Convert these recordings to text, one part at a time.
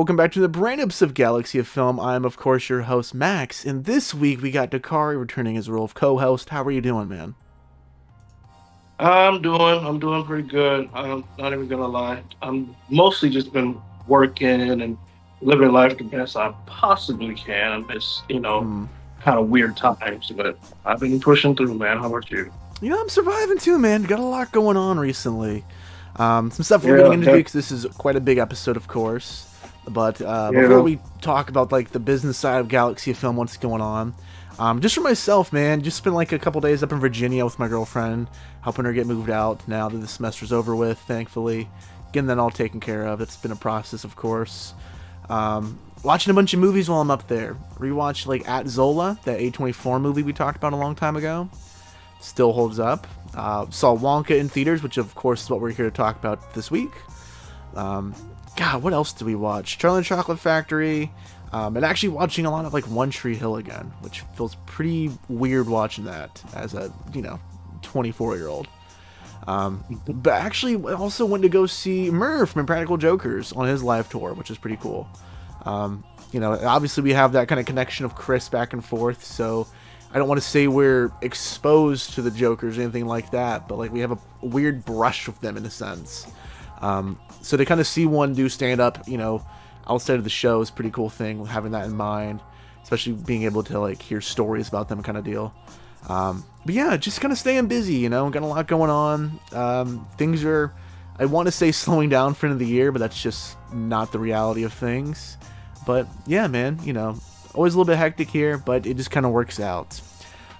welcome back to the brand new episode of Galaxy of Film. I'm, of course, your host, Max, and this week we got Dakari returning his role of co-host. How are you doing, man? I'm doing pretty good. I'm not even gonna lie. I'm mostly just been working and living life the best I possibly can. It's kind of weird times, but I've been pushing through, man. How about you? I'm surviving too, man. Got a lot going on recently. Some stuff we're getting into because this is quite a big episode, of course. But before we talk about like the business side of Galaxy of Film, what's going on? Just for myself, man, just spent like a couple days up in Virginia with my girlfriend, helping her get moved out now that the semester's over with, thankfully. Getting that all taken care of. It's been a process, of course. Watching a bunch of movies while I'm up there. Rewatched like At Zola, that A24 movie we talked about a long time ago. Still holds up. Saw Wonka in theaters, which of course is what we're here to talk about this week. God, what else did we watch? Charlie and the Chocolate Factory. And actually watching a lot of like One Tree Hill again, which feels pretty weird watching that as a 24-year-old. But actually also went to go see Murph from Impractical Jokers on his live tour, which is pretty cool. Obviously we have that kind of connection of Chris back and forth, so I don't want to say we're exposed to the Jokers or anything like that, but like we have a weird brush with them in a sense. So to kind of see one do stand up, outside of the show is a pretty cool thing, having that in mind, especially being able to like hear stories about them kind of deal. But yeah, just kind of staying busy, got a lot going on. Things are, I want to say slowing down for the end of the year, but that's just not the reality of things. But yeah, man, always a little bit hectic here, but it just kind of works out.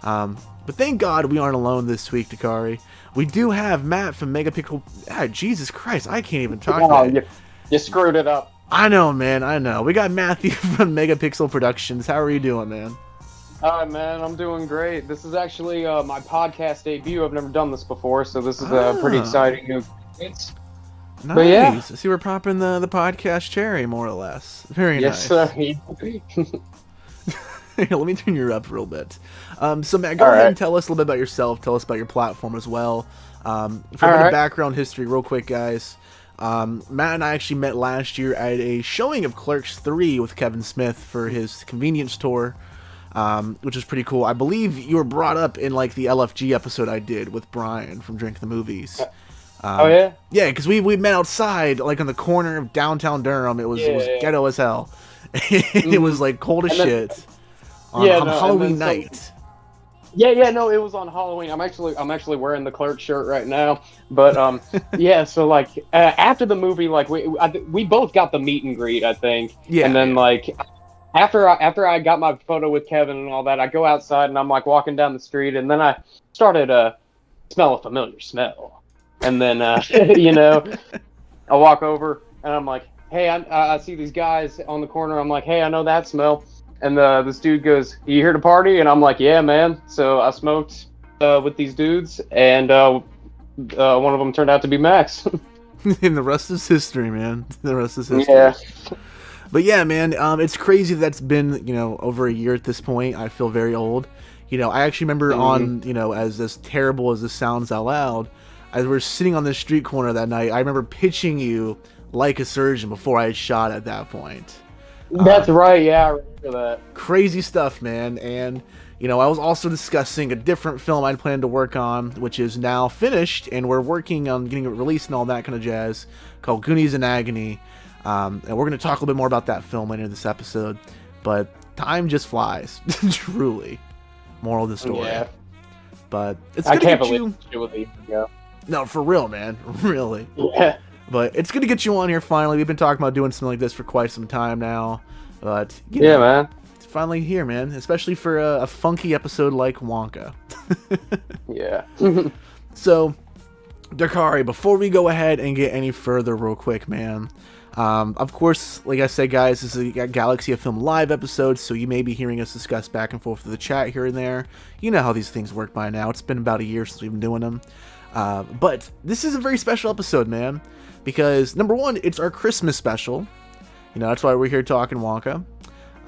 But thank God we aren't alone this week, Dakari. We do have Matt from Megapixel. Jesus Christ, I can't even talk today. You screwed it up. I know, man, I know. We got Matthew from Megapixel Productions. How are you doing, man? Hi, man, I'm doing great. This is actually my podcast debut. I've never done this before, so this is pretty exciting new experience. Nice. But yeah. See, we're popping the podcast cherry, more or less. Very nice. Yes, sir. Here, let me turn you up real bit. So, Matt, go ahead and tell us a little bit about yourself. Tell us about your platform as well. For a bit of background history, real quick, guys. Matt and I actually met last year at a showing of Clerks 3 with Kevin Smith for his convenience tour, which was pretty cool. I believe you were brought up in like the LFG episode I did with Brian from Drink the Movies. Oh yeah? Yeah, because we met outside like on the corner of downtown Durham. It was ghetto as hell. It was like cold as shit on Halloween night. No, it was on Halloween. I'm actually wearing the Clerk shirt right now. But yeah, so like after the movie, like we both got the meet and greet, I think. Yeah. And then like after I got my photo with Kevin and all that, I go outside and I'm like walking down the street, and then I started smell a familiar smell, and then I walk over and I'm like, hey, I see these guys on the corner. I'm like, hey, I know that smell. And this dude goes, you here to party? And I'm like, yeah, man. So I smoked with these dudes, and one of them turned out to be Max. And the rest is history, man. The rest is history. Yeah. But yeah, man, it's crazy that's been, over a year at this point. I feel very old. I actually remember on, as terrible as this sounds out loud, as we were sitting on this street corner that night, I remember pitching you Like a Surgeon before I had shot at that point. That's right, yeah, I remember that. Crazy stuff, man. And, I was also discussing a different film I'd planned to work on, which is now finished, and we're working on getting it released and all that kind of jazz, called Goonies in Agony. And we're going to talk a little bit more about that film later in this episode. But time just flies, truly. Moral of the story. Yeah. But it's going to get you... No, for real, man. Really. Yeah. But it's going to get you on here finally. We've been talking about doing something like this for quite some time now. But, man. It's finally here, man. Especially for a funky episode like Wonka. Yeah. So, Dakari, before we go ahead and get any further real quick, man. Of course, like I said, guys, this is a Galaxy of Film live episode, so you may be hearing us discuss back and forth through the chat here and there. You know how these things work by now. It's been about a year since we've been doing them. But this is a very special episode, man. Because, number one, it's our Christmas special. That's why we're here talking Wonka.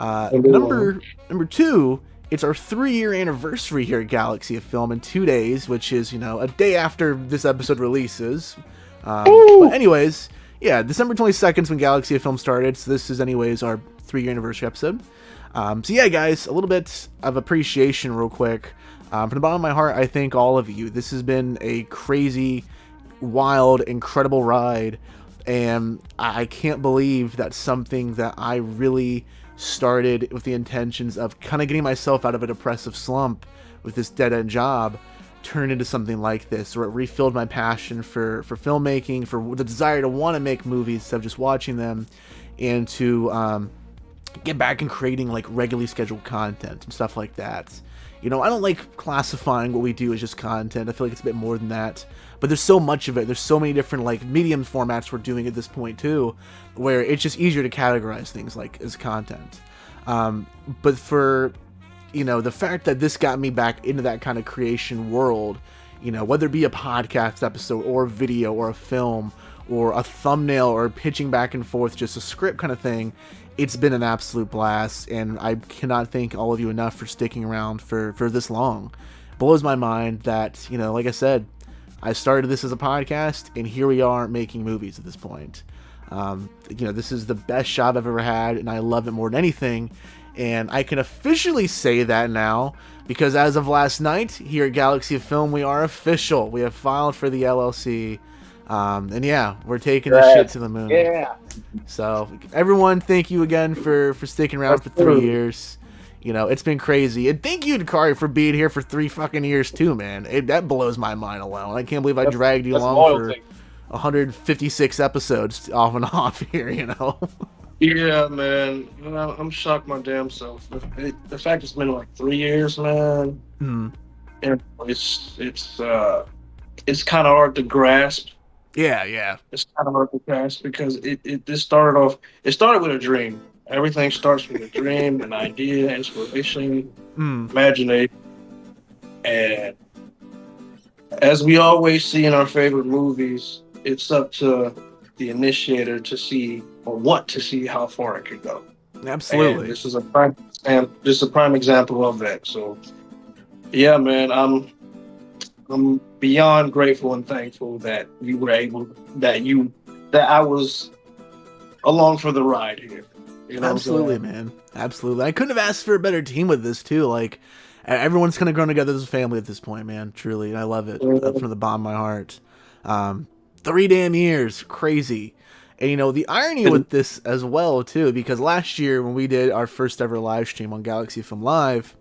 Number two, it's our 3-year anniversary here at Galaxy of Film in 2 days, which is, a day after this episode releases. But anyways, yeah, December 22nd is when Galaxy of Film started, so this is anyways our 3-year anniversary episode. So yeah, guys, a little bit of appreciation real quick. From the bottom of my heart, I thank all of you. This has been a crazy, wild, incredible ride, and I can't believe that something that I really started with the intentions of kind of getting myself out of a depressive slump with this dead-end job turned into something like this, where it refilled my passion for filmmaking, for the desire to want to make movies instead of just watching them, and to get back and creating like regularly scheduled content and stuff like that. You know, I don't like classifying what we do as just content. I feel like it's a bit more than that. But there's so much of it. There's so many different like medium formats we're doing at this point too, where it's just easier to categorize things like as content. But for, you know, the fact that this got me back into that kind of creation world, you know, whether it be a podcast episode or a video or a film or a thumbnail or pitching back and forth, just a script kind of thing, it's been an absolute blast, and I cannot thank all of you enough for sticking around for this long. It blows my mind that, you know, like I said, I started this as a podcast, and here we are making movies at this point. You know, this is the best job I've ever had, and I love it more than anything, and I can officially say that now, because as of last night, here at Galaxy of Film, we are official. We have filed for the LLC. And yeah, we're taking this shit to the moon. Yeah. So everyone, thank you again for sticking around for 3 years. You know, it's been crazy. And thank you, Dakari, for being here for 3 fucking years too, man. That blows my mind alone. I can't believe I dragged you along loyalty. For 156 episodes off and off here, you know. Yeah, man. I'm shocked my damn self. The fact it's been like 3 years, man. And it's kind of hard to grasp. Yeah. It's kind of hard to grasp because this started with a dream. Everything starts with a dream, an idea, inspiration, imagination. And as we always see in our favorite movies, it's up to the initiator to see or want to see how far it could go. Absolutely. And this is a prime example of that. So yeah, man, I'm beyond grateful and thankful that you were able, that I was along for the ride here. You know, absolutely, man. Absolutely. I couldn't have asked for a better team with this too. Like, everyone's kind of grown together as a family at this point, man. Truly, I love it from the bottom of my heart. 3 damn years, crazy. And you know, the irony with this as well too, because last year when we did our first ever live stream on Galaxy Film Live,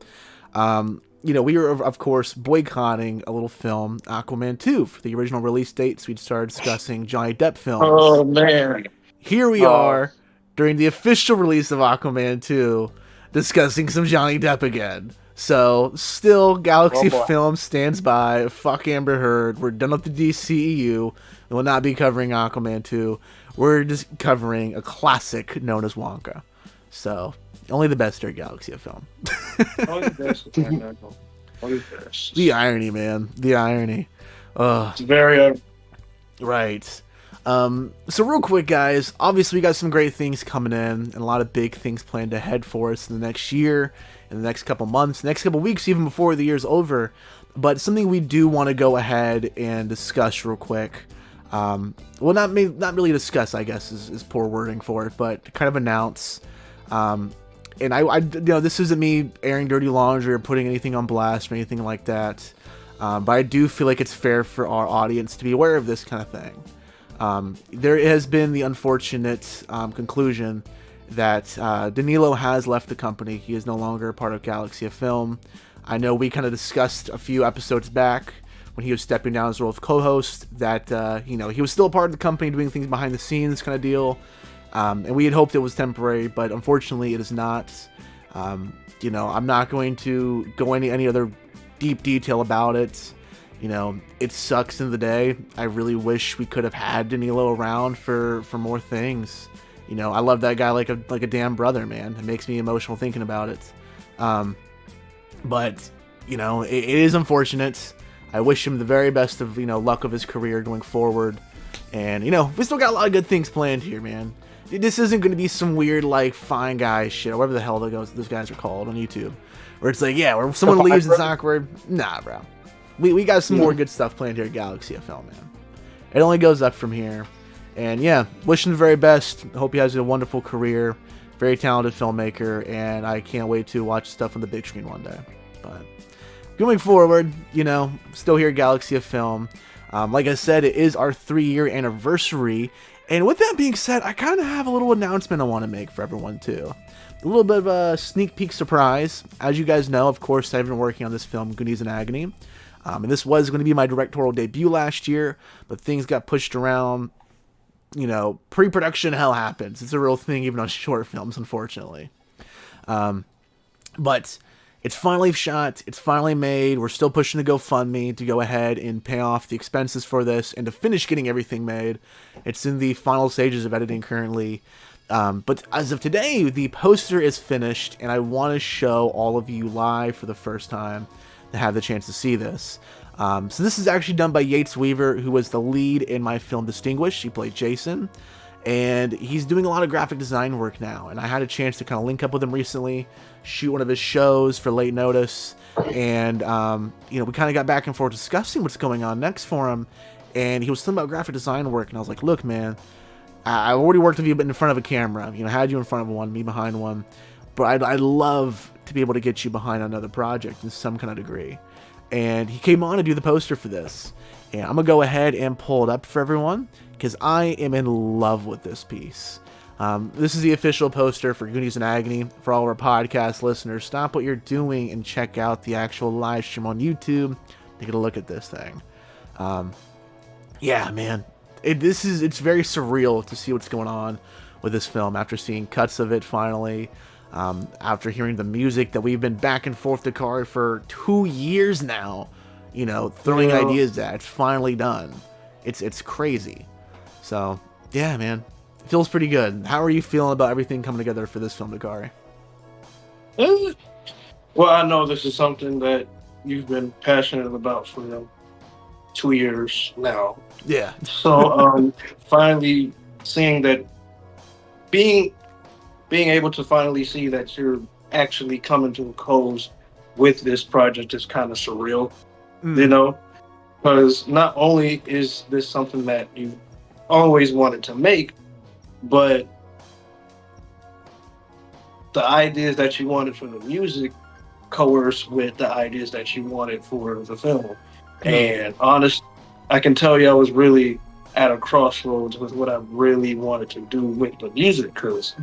you know, we were, of course, boycotting a little film, Aquaman 2, for the original release dates. We'd started discussing Johnny Depp films. Oh, man. Here we are, during the official release of Aquaman 2, discussing some Johnny Depp again. So, still, Galaxy Film stands by. Fuck Amber Heard. We're done with the DCEU. We will not be covering Aquaman 2. We're just covering a classic known as Wonka. So... only the best are Galaxy of Film. Only the best. Only the best. The irony, man. The irony. It's very... Right. So real quick, guys. Obviously, we got some great things coming in and a lot of big things planned ahead for us in the next year, in the next couple months, next couple weeks, even before the year's over. But something we do want to go ahead and discuss real quick. Well, not really discuss, I guess, is poor wording for it, but kind of announce... and I, you know, this isn't me airing dirty laundry or putting anything on blast or anything like that. But I do feel like it's fair for our audience to be aware of this kind of thing. There has been the unfortunate conclusion that Danilo has left the company. He is no longer a part of Galaxy of Film. I know we kind of discussed a few episodes back when he was stepping down his role as co-host that, you know, he was still a part of the company doing things behind the scenes kind of deal. And we had hoped it was temporary, but unfortunately it is not. You know, I'm not going to go into any other deep detail about it. You know, it sucks in the day. I really wish we could have had Danilo around for more things. You know, I love that guy like a damn brother, man. It makes me emotional thinking about it. But, you know, it is unfortunate. I wish him the very best of, you know, luck of his career going forward. And, you know, we still got a lot of good things planned here, man. This isn't going to be some weird, like, Fine Guy shit, or whatever the hell those guys are called on YouTube. Where it's like, yeah, where someone leaves, it's awkward. Nah, bro. We got some more good stuff planned here at Galaxy of Film, man. It only goes up from here. And yeah, wish him the very best. Hope he has a wonderful career. Very talented filmmaker, and I can't wait to watch stuff on the big screen one day. But going forward, still here at Galaxy of Film. Like I said, it is our 3-year anniversary. And with that being said, I kind of have a little announcement I want to make for everyone, too. A little bit of a sneak peek surprise. As you guys know, of course, I've been working on this film, Goonies and Agony. And this was going to be my directorial debut last year, but things got pushed around. Pre-production hell happens. It's a real thing, even on short films, unfortunately. But it's finally shot. It's finally made. We're still pushing the GoFundMe to go ahead and pay off the expenses for this and to finish getting everything made. It's in the final stages of editing currently. But as of today, the poster is finished, and I want to show all of you live for the first time to have the chance to see this. So this is actually done by Yates Weaver, who was the lead in my film Distinguished. He played Jason, and he's doing a lot of graphic design work now. And I had a chance to kind of link up with him recently, shoot one of his shows for late notice, and we kind of got back and forth discussing what's going on next for him. And he was talking about graphic design work, and I was like, look, man, I already worked with you, but in front of a camera. Had you in front of one, me behind one. But I'd love to be able to get you behind another project in some kind of degree. And he came on to do the poster for this. And I'm going to go ahead and pull it up for everyone, because I am in love with this piece. This is the official poster for Goonies and Agony. For all our podcast listeners, stop what you're doing and check out the actual live stream on YouTube to get a look at this thing. Yeah, man. It's very surreal to see what's going on with this film after seeing cuts of it finally. After hearing the music that we've been back and forth to Dakari for 2 years now, throwing ideas at, it's finally done. It's crazy. So yeah, man, it feels pretty good. How are you feeling about everything coming together for this film, Dakari? Well, I know this is something that you've been passionate about for 2 years now. Yeah. So finally seeing that, being able to finally see that you're actually coming to a close with this project is kind of surreal, because not only is this something that you always wanted to make, but the ideas that you wanted for the music coerce with the ideas that you wanted for the film. And honestly, I can tell you I was really at a crossroads with what I really wanted to do with the music, because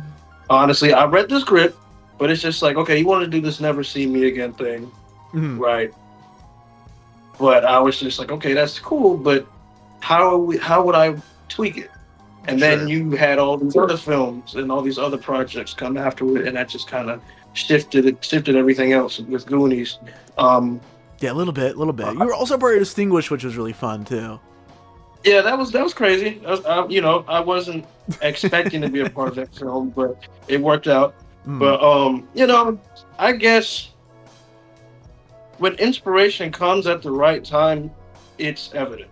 honestly, I read the script, but it's just like, okay, you want to do this Never See Me Again thing, right? But I was just like, okay, that's cool, but how would I tweak it? And then you had all these other films and all these other projects come after it, and that just kind of shifted everything else with Goonies. Yeah, a little bit. You were also part of Distinguished, which was really fun too. Yeah, that was crazy. I wasn't expecting to be a part of that film, but it worked out. But I guess when inspiration comes at the right time, it's evident.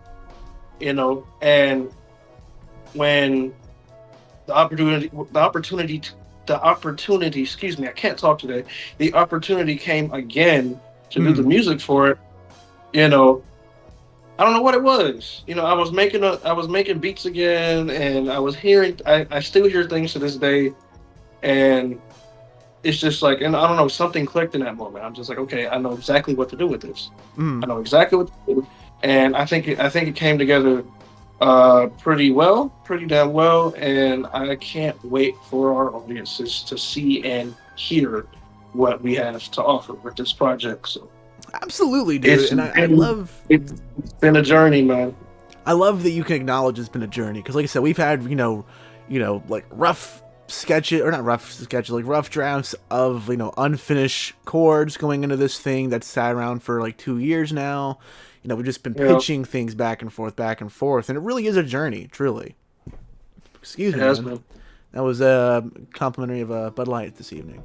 And when the opportunity, excuse me, I can't talk today. The opportunity came again to do the music for it. I don't know what it was. I was making beats again, and I still hear things to this day, and it's just like, and I don't know, something clicked in that moment. I'm just like, okay, I know exactly what to do with this. I know exactly what to do, and I think it came together pretty damn well, and I can't wait for our audiences to see and hear what we have to offer with this project. So absolutely, dude. I love it's been a journey, man. I love that you can acknowledge it's been a journey, because like I said, we've had like rough sketches, or not rough sketches, like rough drafts of unfinished chords going into this thing that's sat around for like 2 years now. We've just been pitching things back and forth, and it really is a journey, truly. Excuse me, man. That was complimentary of Bud Light this evening.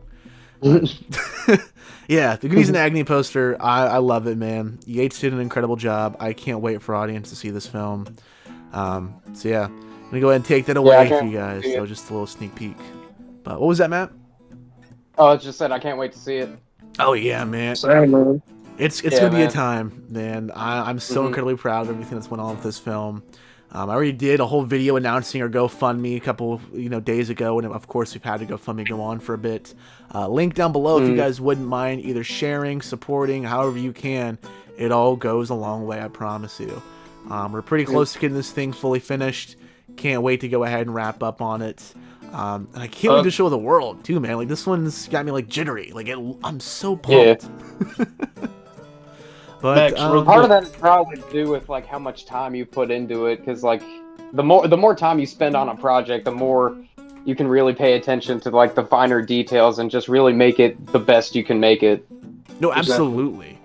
Yeah, the Goonies and Agony poster, I love it, man. Yates did an incredible job. I can't wait for audience to see this film. So yeah, I'm gonna go ahead and take that away for you guys. So just a little sneak peek. But what was that, Matt? Oh, it just said I can't wait to see it. Oh yeah, man. Sorry, man. It's gonna be a time, man. I'm so incredibly proud of everything that's went on with this film. I already did a whole video announcing our GoFundMe a couple days ago, and of course we've had to GoFundMe go on for a bit. Link down below if you guys wouldn't mind either sharing, supporting, however you can. It all goes a long way, I promise you. We're pretty close to getting this thing fully finished. Can't wait to go ahead and wrap up on it. And I can't wait to show the world too, man. Like, this one's got me like jittery. Like, I'm so pumped. Yeah. But Max, part of that is probably to do with like how much time you put into it, because like the more time you spend on a project, the more you can really pay attention to like the finer details and just really make it the best you can make it. No, absolutely.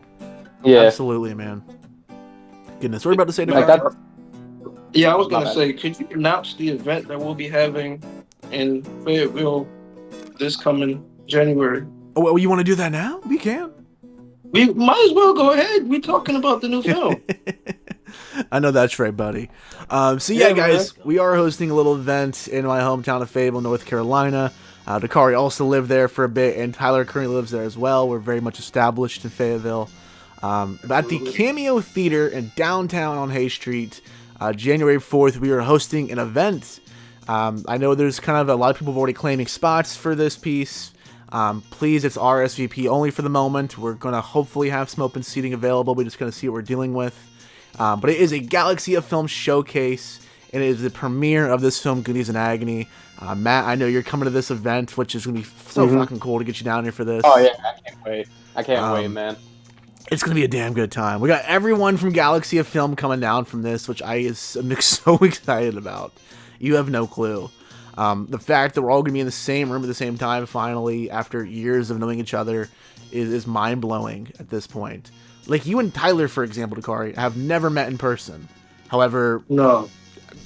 Yeah, absolutely, man. Goodness, what are you about to say? Like yeah, I was gonna say, could you announce the event that we'll be having in Fayetteville this coming January? Oh, well, you want to do that now? We can. We might as well go ahead. We're talking about the new film. I know that's right, buddy. So yeah, guys, we are hosting a little event in my hometown of Fayetteville, North Carolina. Dakari also lived there for a bit, and Tyler currently lives there as well. We're very much established in Fayetteville. At the Cameo Theater in downtown on Hay Street, January 4th, we are hosting an event. I know there's kind of a lot of people have already claiming spots for this piece. Please, it's RSVP only for the moment. We're going to hopefully have some open seating available. We're just going to see what we're dealing with. But it is a Galaxy of Film showcase, and it is the premiere of this film, Goonies in Agony. Matt, I know you're coming to this event, which is going to be so fucking cool to get you down here for this. Oh, yeah, I can't wait. I can't wait, man. It's going to be a damn good time. We got everyone from Galaxy of Film coming down from this, which I am so excited about. You have no clue. The fact that we're all going to be in the same room at the same time, finally, after years of knowing each other, is mind-blowing at this point. Like, you and Tyler, for example, Dakari, have never met in person. However, no,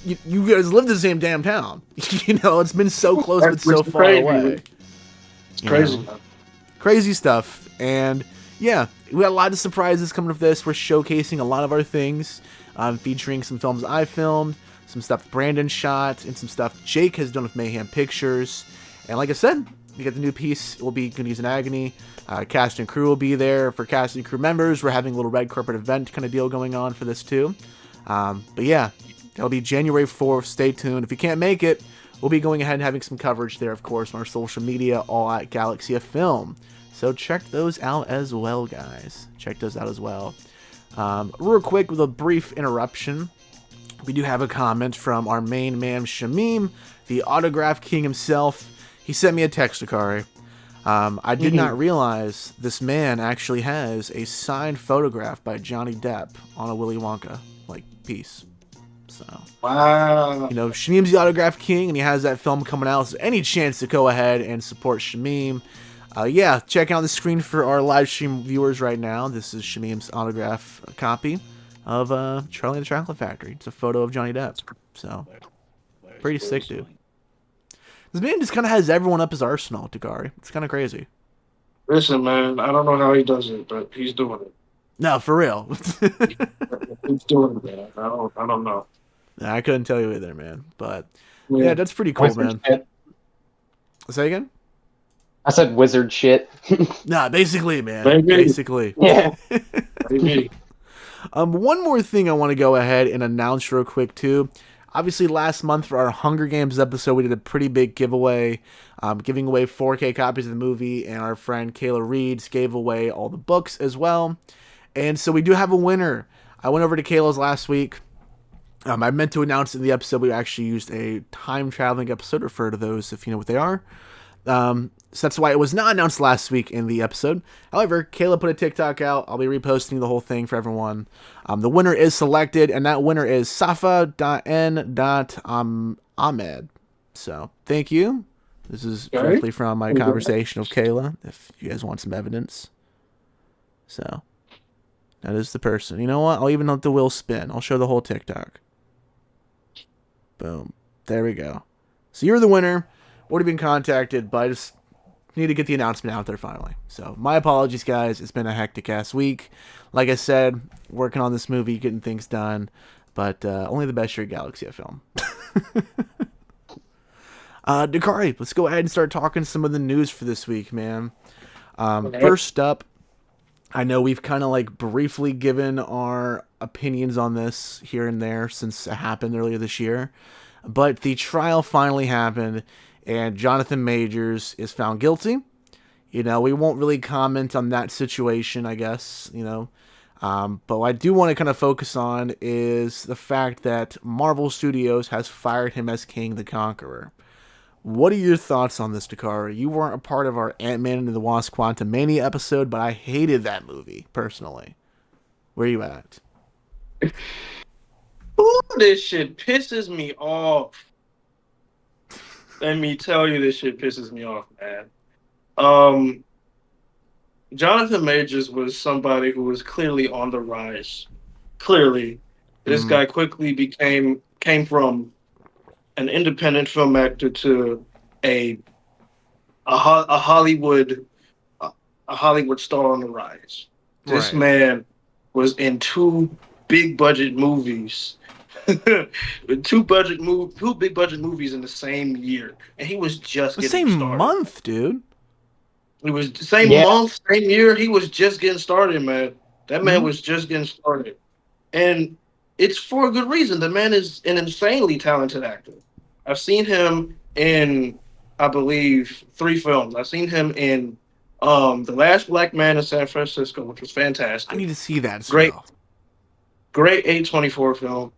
you guys live in the same damn town. It's been so close but so far away. It's crazy. Crazy stuff. And, yeah, we got a lot of surprises coming with this. We're showcasing a lot of our things, featuring some films I filmed, some stuff Brandon shot, and some stuff Jake has done with Mayhem Pictures. And like I said, you get the new piece. It will be Goonies in Agony. Cast and crew will be there. For cast and crew members, we're having a little red carpet event kind of deal going on for this too. But yeah, it'll be January 4th. Stay tuned. If you can't make it, we'll be going ahead and having some coverage there, of course, on our social media, all at Galaxy of Film. So check those out as well, guys. Check those out as well. Real quick, with a brief interruption, we do have a comment from our main man, Shamim, the autograph king himself. He sent me a text, Dakari. I did not realize this man actually has a signed photograph by Johnny Depp on a Willy Wonka piece. So, wow. Shamim's the autograph king, and he has that film coming out. So any chance to go ahead and support Shamim, yeah, check out the screen for our live stream viewers right now. This is Shamim's autograph copy of Charlie and the Chocolate Factory. It's a photo of Johnny Depp. So, pretty sick, dude. This man just kind of has everyone up his arsenal, Dakari. It's kind of crazy. Listen, man, I don't know how he does it, but he's doing it. No, for real. He's doing it, man. I don't know. Nah, I couldn't tell you either, man. But, yeah, that's pretty cool, wizard man. Shit. Say again? I said wizard shit. Nah, basically, man. Maybe. Basically. Yeah. Maybe. One more thing I want to go ahead and announce real quick, too. Obviously, last month for our Hunger Games episode, we did a pretty big giveaway, giving away 4K copies of the movie, and our friend Kayla Reeds gave away all the books as well. And so we do have a winner. I went over to Kayla's last week. I meant to announce in the episode we actually used a time-traveling episode. Refer to those if you know what they are. So that's why it was not announced last week in the episode. However, Kayla put a TikTok out. I'll be reposting the whole thing for everyone. The winner is selected, and that winner is Safa.n.ahmed. So, thank you. This is directly from my conversation with Kayla, if you guys want some evidence. So, that is the person. You know what? I'll even let the wheel spin. I'll show the whole TikTok. Boom. There we go. So, you're the winner. Already been contacted, but I just need to get the announcement out there finally. So, my apologies, guys. It's been a hectic-ass week. Like I said, working on this movie, getting things done, but only the best year at Galaxy of Film. Dakari, let's go ahead and start talking some of the news for this week, man. First up, I know we've kind of like briefly given our opinions on this here and there since it happened earlier this year, but the trial finally happened, and Jonathan Majors is found guilty. You know, we won't really comment on that situation, I guess, you know. But what I do want to kind of focus on is the fact that Marvel Studios has fired him as King the Conqueror. What are your thoughts on this, Dakari? You weren't a part of our Ant-Man and the Wasp Quantumania episode, but I hated that movie, personally. Where are you at? Ooh, this shit pisses me off. Let me tell you, this shit pisses me off, man. Jonathan Majors was somebody who was clearly on the rise. Clearly. This guy quickly came from an independent film actor to a Hollywood star on the rise. This man was in two big budget movies. two big budget movies in the same year, and he was just the getting same started. month, dude. It was the same month, same year. He was just getting started, man. That man was just getting started, and it's for a good reason. The man is an insanely talented actor. I've seen him in, I believe, 3 films. I've seen him in The Last Black Man in San Francisco, which was fantastic. I need to see that. Great A24 film.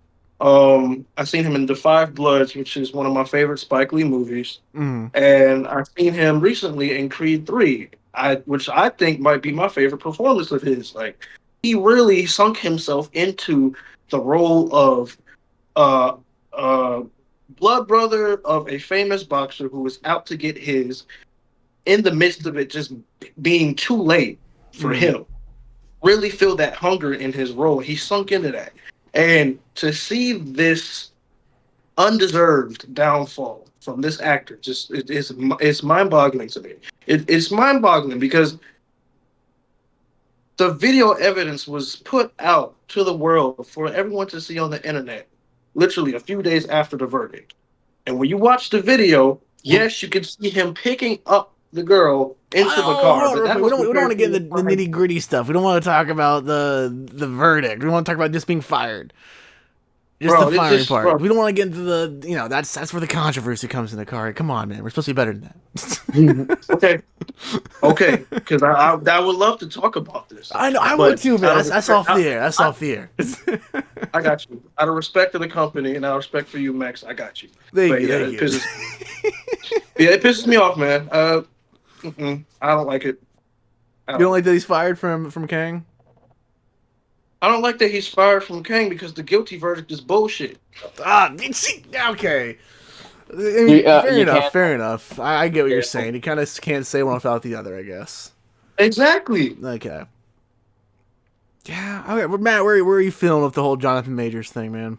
I've seen him in The Five Bloods, which is one of my favorite Spike Lee movies. And I've seen him recently in Creed 3, which I think might be my favorite performance of his. Like, he really sunk himself into the role of blood brother of a famous boxer who was out to get his, in the midst of it just being too late for him. Really feel that hunger in his role. He sunk into that. And to see this undeserved downfall from this actor, just it's mind-boggling to me. It's mind-boggling because the video evidence was put out to the world for everyone to see on the internet literally a few days after the verdict. And when you watch the video, yes, you can see him picking up the girl into the car. We don't want to get into the nitty-gritty stuff. We don't want to talk about the verdict. We want to talk about just being fired. The firing part. Bro. We don't want to get into the, you know, that's where the controversy comes in the car. Come on, man. We're supposed to be better than that. Okay. Because I would love to talk about this. I know. I would too, man. That's off the air. That's off the air. I got you. Out of respect to the company and out of respect for you, Max, I got you. Thank you. It pisses me off, man. I don't like it. You don't like that he's fired from Kang? I don't like that he's fired from Kang because the guilty verdict is bullshit. Okay. I mean, fair enough. I get what you're saying. You kind of can't say one without the other, I guess. Exactly. Okay. Yeah. Okay. Matt, where are you feeling with the whole Jonathan Majors thing, man?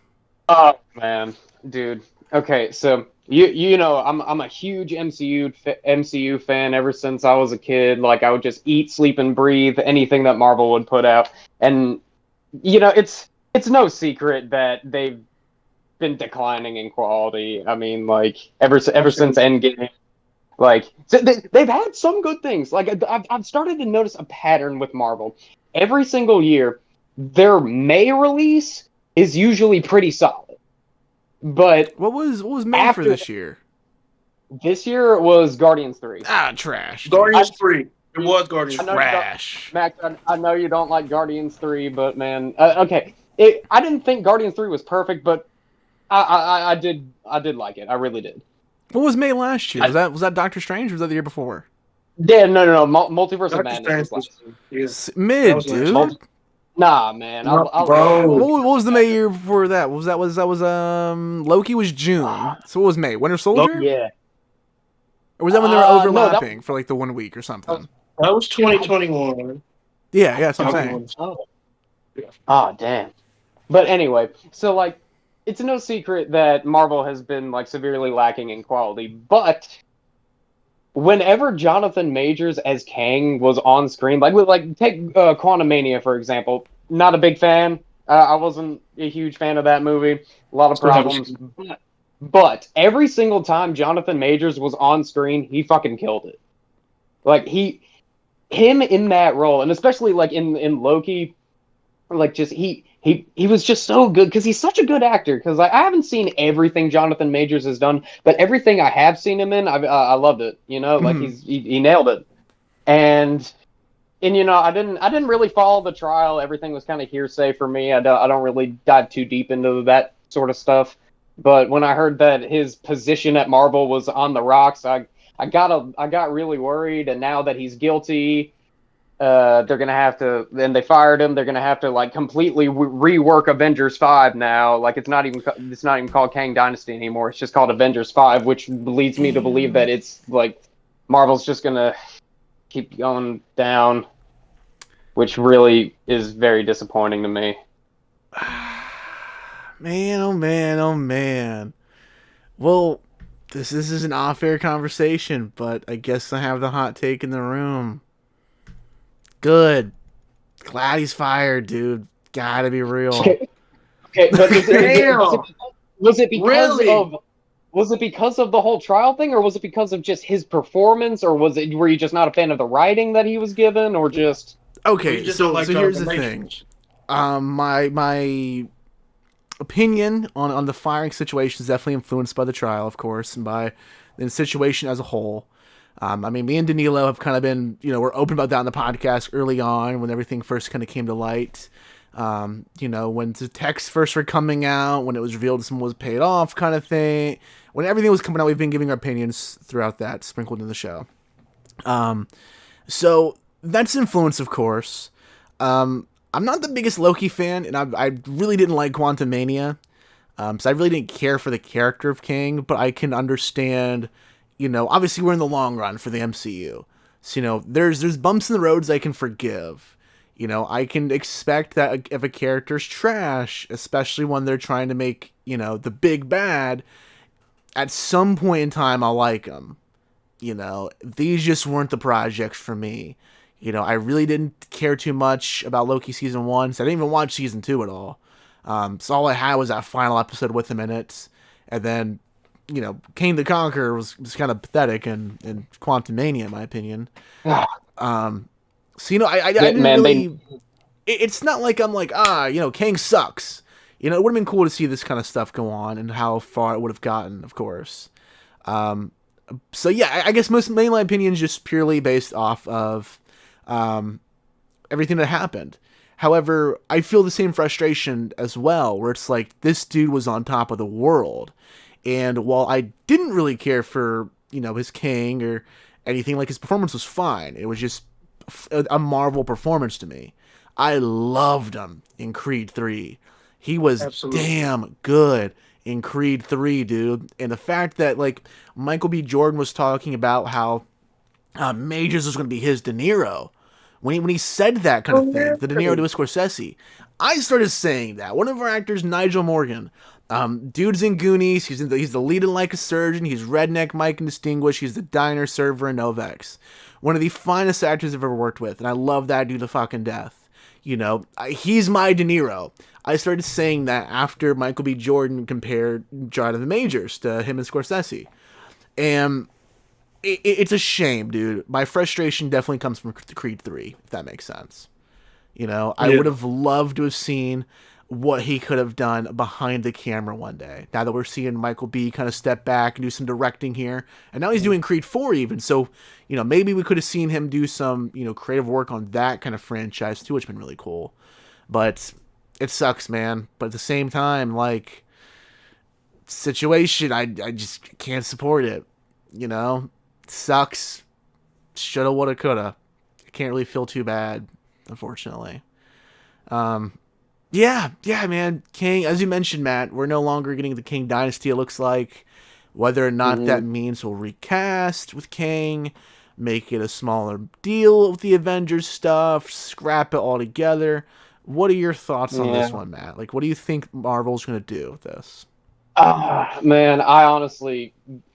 Oh man, dude. Okay, so you know I'm a huge MCU fan ever since I was a kid. Like, I would just eat, sleep, and breathe anything that Marvel would put out, and you know it's no secret that they've been declining in quality. I mean, like ever since Endgame. Like, so they've had some good things. Like, I've started to notice a pattern with Marvel. Every single year, their May release is usually pretty solid. But what was May for this year? This year was Guardians 3. Trash. Guardians 3. It was Guardians. Trash. Max, I know you don't like Guardians 3, but man, okay. I didn't think Guardians 3 was perfect, but I did like it. I really did. What was May last year? Was that Doctor Strange or was that the year before? Yeah, no. Multiverse of Madness was last year. Mid, dude. Nah, man. Bro. What was the May year before that? Was Loki was June. So what was May? Winter Soldier? Yeah. Or was that when they were overlapping for like the 1 week or something? That was 2021. Yeah, that's what I'm saying. Oh, damn. But anyway, so like, it's no secret that Marvel has been like severely lacking in quality, but whenever Jonathan Majors as Kang was on screen, take Quantumania for example. Not a big fan. I wasn't a huge fan of that movie. A lot of problems. But every single time Jonathan Majors was on screen, he fucking killed it. Like, him in that role, and especially like in Loki, like just he was just so good because he's such a good actor. Because I haven't seen everything Jonathan Majors has done, but everything I have seen him in, I loved it. You know, like he nailed it. And you know, I didn't really follow the trial. Everything was kind of hearsay for me. I don't really dive too deep into that sort of stuff. But when I heard that his position at Marvel was on the rocks, I got really worried. And now that he's guilty, they're gonna have to. Then they fired him. They're gonna have to like completely rework Avengers 5 now. Like it's not even called Kang Dynasty anymore. It's just called Avengers 5, which leads me to believe that it's like Marvel's just gonna keep going down, which really is very disappointing to me. Man, oh man, oh man. Well, this is an off-air conversation, but I guess I have the hot take in the room. Good. Glad he's fired, dude. Gotta be real. Okay, but was it because of... Was it because of the whole trial thing, or was it because of just his performance, or were you just not a fan of the writing that he was given, or just... Okay, so here's the thing. My opinion on the firing situation is definitely influenced by the trial, of course, and by the situation as a whole. I mean, me and Danilo have kind of been, we're open about that on the podcast early on when everything first kind of came to light. When the texts first were coming out, when it was revealed someone was paid off kind of thing, when everything was coming out, we've been giving our opinions throughout that, sprinkled in the show. So that's influence, of course. I'm not the biggest Loki fan, and I really didn't like Quantumania. So I really didn't care for the character of Kang, but I can understand, obviously we're in the long run for the MCU. So, there's bumps in the roads I can forgive. I can expect that if a character's trash, especially when they're trying to make, the big bad, at some point in time, I'll like them. These just weren't the projects for me. I really didn't care too much about Loki Season 1, so I didn't even watch Season 2 at all. So all I had was that final episode with him in it. And then, Kang the Conqueror was kind of pathetic and Quantumania, in my opinion. So, I didn't really... It's not like I'm like, Kang sucks. It would have been cool to see this kind of stuff go on and how far it would have gotten, of course. So, yeah, I guess mainly my opinion is just purely based off of everything that happened. However, I feel the same frustration as well, where it's like, this dude was on top of the world. And while I didn't really care for, his Kang or anything, like his performance was fine. It was just a Marvel performance to me. I loved him in Creed 3. He was damn good in Creed 3, dude. And the fact that, like, Michael B. Jordan was talking about how Majors was going to be his De Niro. When he said that kind of thing, the De Niro to Scorsese, I started saying that. One of our actors, Nigel Morgan, dude's in Goonies. He's the lead in Like a Surgeon. He's Redneck Mike and Distinguished. He's the diner server in Novex. One of the finest actors I've ever worked with, and I love that dude to fucking death. He's my De Niro. I started saying that after Michael B. Jordan compared Jonathan Majors to him and Scorsese. And it's a shame, dude. My frustration definitely comes from Creed 3, if that makes sense. I would have loved to have seen what he could have done behind the camera one day. Now that we're seeing Michael B. kind of step back and do some directing here. And now he's doing Creed 4 even. So, maybe we could have seen him do some, creative work on that kind of franchise too, which would have been really cool. But it sucks, man. But at the same time, like, situation, I just can't support it. It sucks. Shoulda, woulda, coulda. I can't really feel too bad, unfortunately. Yeah, man. Kang, as you mentioned, Matt, we're no longer getting the Kang Dynasty, it looks like. Whether or not that means we'll recast with Kang, make it a smaller deal with the Avengers stuff, scrap it all together. What are your thoughts on this one, Matt? Like, what do you think Marvel's going to do with this? Man, I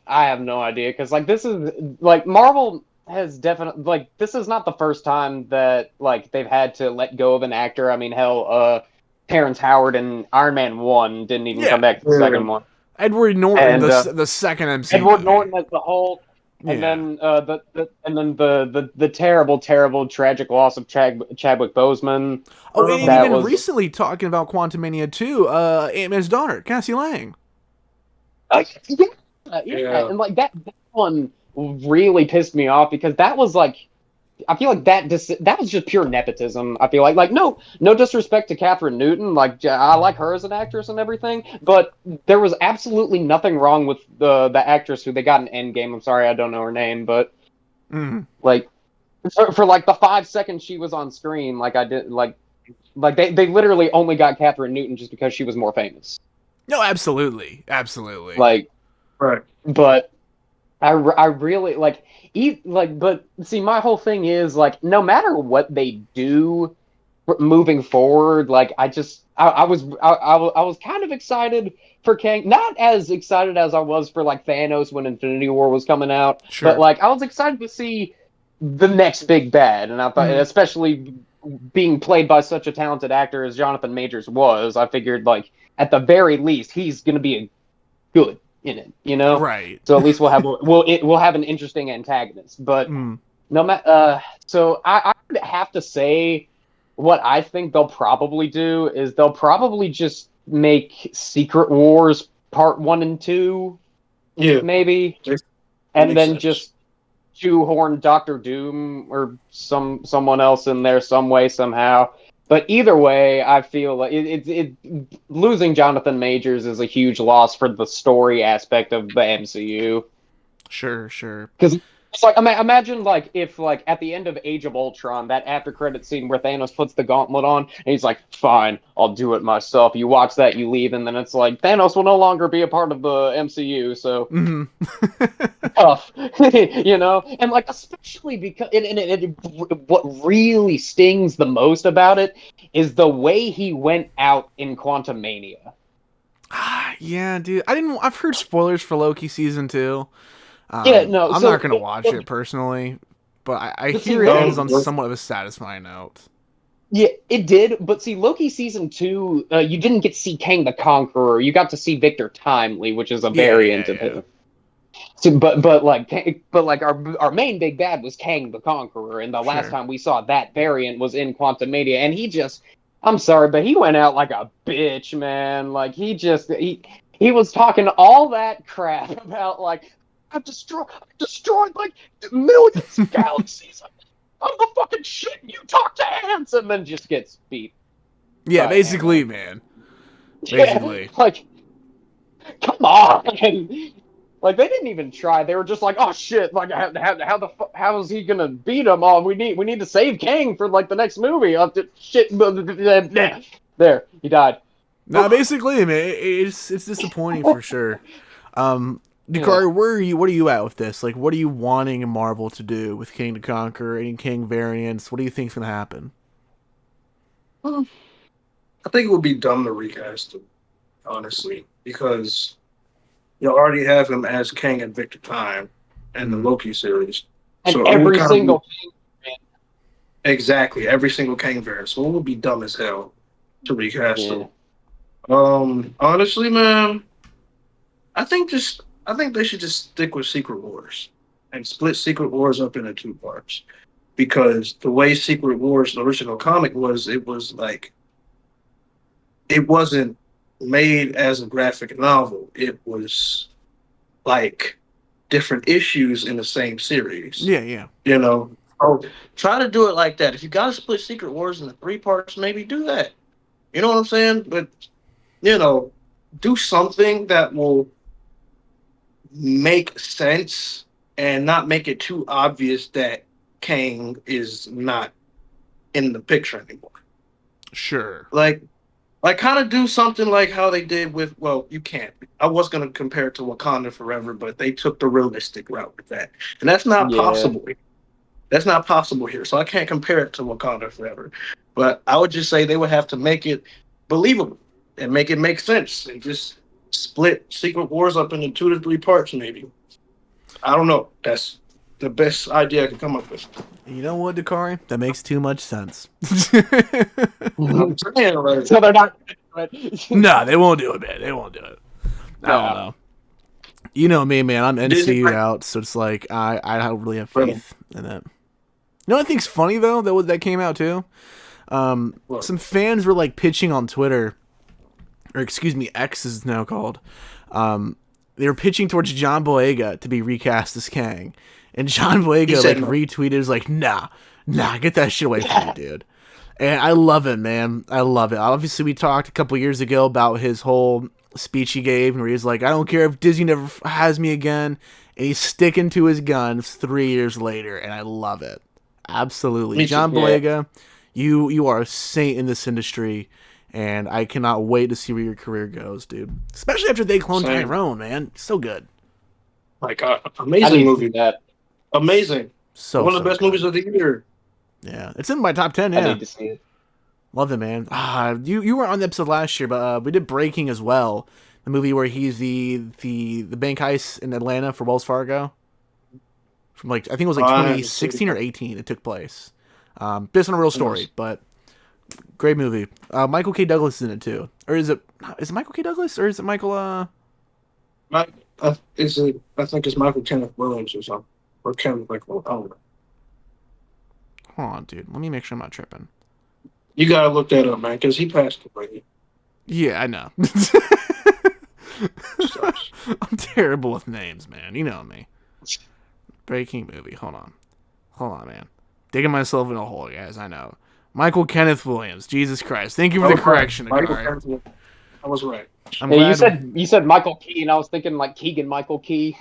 have no idea. Because, like, this is, like, Marvel has definitely, like, this is not the first time that, like, they've had to let go of an actor. I mean, hell, Terrence Howard in Iron Man 1 didn't even come back to the second one. Edward Norton, the second MCU. Edward Norton as the Hulk. And then the terrible tragic loss of Chadwick Boseman. Oh, and even recently talking about Quantumania 2, Ant-Man's daughter, Cassie Lang. Yeah, and like that one really pissed me off because that was like, I feel like that was just pure nepotism. I feel like no disrespect to Catherine Newton, like I like her as an actress and everything, but there was absolutely nothing wrong with the actress who they got in Endgame. I'm sorry, I don't know her name, but like for like the 5 seconds she was on screen, like I did like they literally only got Catherine Newton just because she was more famous. No, absolutely. Like, right, but I really like. But see, my whole thing is like, no matter what they do moving forward, like I was kind of excited for Kang, not as excited as I was for like Thanos when Infinity War was coming out, but like I was excited to see the next big bad, and I thought, especially being played by such a talented actor as Jonathan Majors was, I figured like at the very least he's gonna be good in it, you know? Right. So at least we'll have an interesting antagonist. But so I would have to say what I think they'll probably do is they'll probably just make Secret Wars Part 1 and 2. Yeah. Maybe. And then just shoehorn Doctor Doom or someone else in there some way, somehow. But either way, I feel like losing Jonathan Majors is a huge loss for the story aspect of the MCU. Sure. Because it's like, imagine like if like at the end of Age of Ultron, that after credit scene where Thanos puts the gauntlet on, and he's like, "Fine, I'll do it myself." You watch that, you leave, and then it's like Thanos will no longer be a part of the MCU. So tough, you know. And like especially because what really stings the most about it is the way he went out in Quantumania. Yeah, dude. I've heard spoilers for Loki season 2. I'm not gonna watch it personally, but I hear it ends on somewhat of a satisfying note. Yeah, it did, but see, Loki season 2, you didn't get to see Kang the Conqueror. You got to see Victor Timely, which is a variant of him. So, but our main big bad was Kang the Conqueror, and the last time we saw that variant was in Quantumania, and I'm sorry, but he went out like a bitch, man. Like he was talking all that crap about like I've destroyed like millions of galaxies. I'm the fucking shit. You talk to ants, and then just gets beat. Yeah, basically, man. Basically, yeah, like, come on. Like they didn't even try. They were just like, "Oh shit! Like how is he gonna beat him? Oh, we need to save Kang for like the next movie." Shit, there he died. No, basically, man, it's disappointing for sure. Dakari, what are you at with this? Like, what are you wanting Marvel to do with King to Conquer, any King variants? What do you think's gonna happen? I think it would be dumb to recast him, honestly, because you already have him as King and Victor Time in the Loki series. And so every single King variant. Exactly, every single King variant. So it would be dumb as hell to recast him. Honestly, man, I think they should just stick with Secret Wars and split Secret Wars up into 2 parts. Because the way Secret Wars, the original comic was, it wasn't made as a graphic novel. It was like different issues in the same series. Yeah. You know, so try to do it like that. If you got to split Secret Wars into 3 parts, maybe do that. You know what I'm saying? But, you know, do something that will make sense and not make it too obvious that Kang is not in the picture anymore. Sure. Like kind of do something like how they did with, well, you can't. I was going to compare it to Wakanda Forever, but they took the realistic route with that. And that's not possible. That's not possible here. So I can't compare it to Wakanda Forever. But I would just say they would have to make it believable and make it make sense and just split Secret Wars up into 2 to 3 parts, maybe. I don't know. That's the best idea I can come up with. You know what, Dakari? That makes too much sense. I'm saying, right? So they're not. No, they won't do it, man. They won't do it. I don't know. You know me, man. I'm NCU out, so it's like I don't really have faith in that. You know what I think's funny though that came out too. Some fans were like pitching on Twitter, or excuse me, X is now called. They were pitching towards John Boyega to be recast as Kang, and John Boyega retweeted, was like, nah, get that shit away from me, dude. And I love it, man. I love it. Obviously, we talked a couple years ago about his whole speech he gave, where he's like, I don't care if Disney never has me again, and he's sticking to his guns 3 years later, and I love it. Absolutely. John Boyega, you are a saint in this industry, and I cannot wait to see where your career goes, dude. Especially after they cloned Tyrone, man. So good. Like, amazing movie. Amazing. One of the best movies of the year. Yeah, it's in my top 10, yeah. I need to see it. Love it, man. You were on the episode last year, but we did Breaking as well. The movie where he's the bank heist in Atlanta for Wells Fargo. From I think it was 2016 or 18 it took place. Based on a real story, but great movie. Michael K. Douglas is in it too. Or is it Michael K. Douglas or is it Michael I think it's Michael Kenneth Williams or something. Or Kenneth Hold on, dude. Let me make sure I'm not tripping. You gotta look that up, man, because he passed away. Yeah, I know. I'm terrible with names, man. You know me. Breaking movie. Hold on, man. Digging myself in a hole, guys. I know. Michael Kenneth Williams. Jesus Christ. Thank you for the correction, Dakari. I was right. You said Michael Key, and I was thinking like Keegan Michael Key.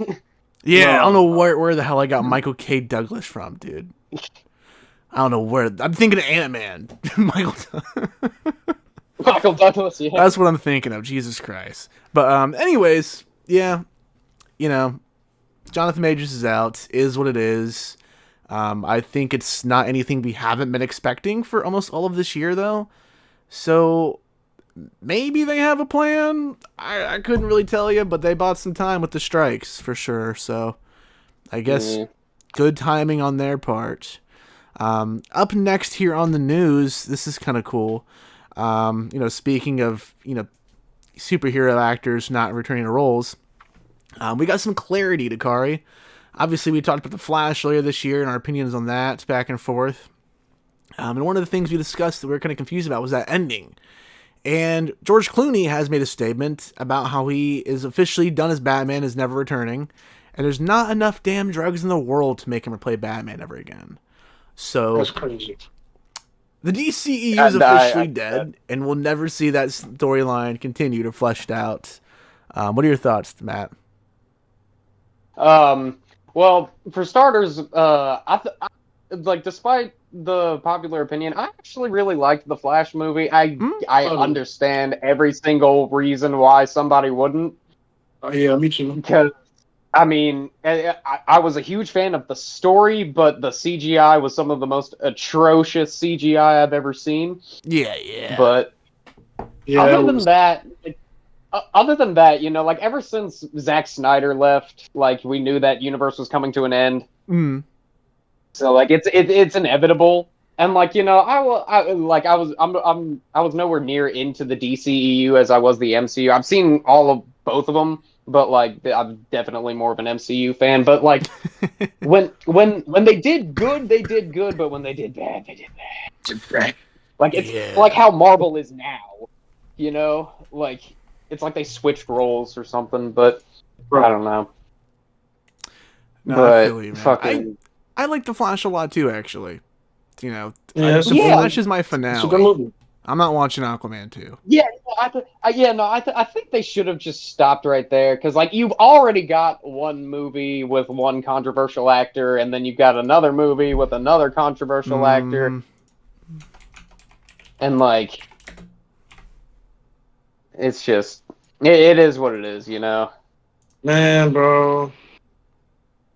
Yeah, I don't know where the hell I got Michael K. Douglas from, dude. I don't know where. I'm thinking of Ant-Man. Michael Douglas, yeah. That's what I'm thinking of. Jesus Christ. But anyways, yeah. You know, Jonathan Majors is out. Is what it is. I think it's not anything we haven't been expecting for almost all of this year, though. So maybe they have a plan. I couldn't really tell you, but they bought some time with the strikes for sure. So I guess good timing on their part. Up next here on the news, this is kind of cool. Speaking of, superhero actors not returning to roles, we got some clarity, Dakari. Obviously, we talked about The Flash earlier this year and our opinions on that back and forth. And one of the things we discussed that we were kind of confused about was that ending. And George Clooney has made a statement about how he is officially done as Batman, is never returning, and there's not enough damn drugs in the world to make him play Batman ever again. So that's crazy. The DCEU is officially dead, and we'll never see that storyline continue to fleshed out. What are your thoughts, Matt? Well, for starters, despite the popular opinion, I actually really liked the Flash movie. I understand every single reason why somebody wouldn't. Oh yeah, me too. Because I mean, I was a huge fan of the story, but the CGI was some of the most atrocious CGI I've ever seen. Yeah. But other than that, ever since Zack Snyder left, we knew that universe was coming to an end. Mm. So it's inevitable, and I was nowhere near into the DCEU as I was the MCU. I've seen all of both of them, but I'm definitely more of an MCU fan. But when they did good, they did good. But when they did bad, they did bad. It's like how Marvel is now, It's like they switched roles or something, but I don't know. No, but I feel you, man. I like The Flash a lot too, actually. The Flash is my finale. It's a good movie. I'm not watching Aquaman 2. Yeah, I think they should have just stopped right there, because you've already got one movie with one controversial actor, and then you've got another movie with another controversial actor, and it's just it is what it is, Man, bro,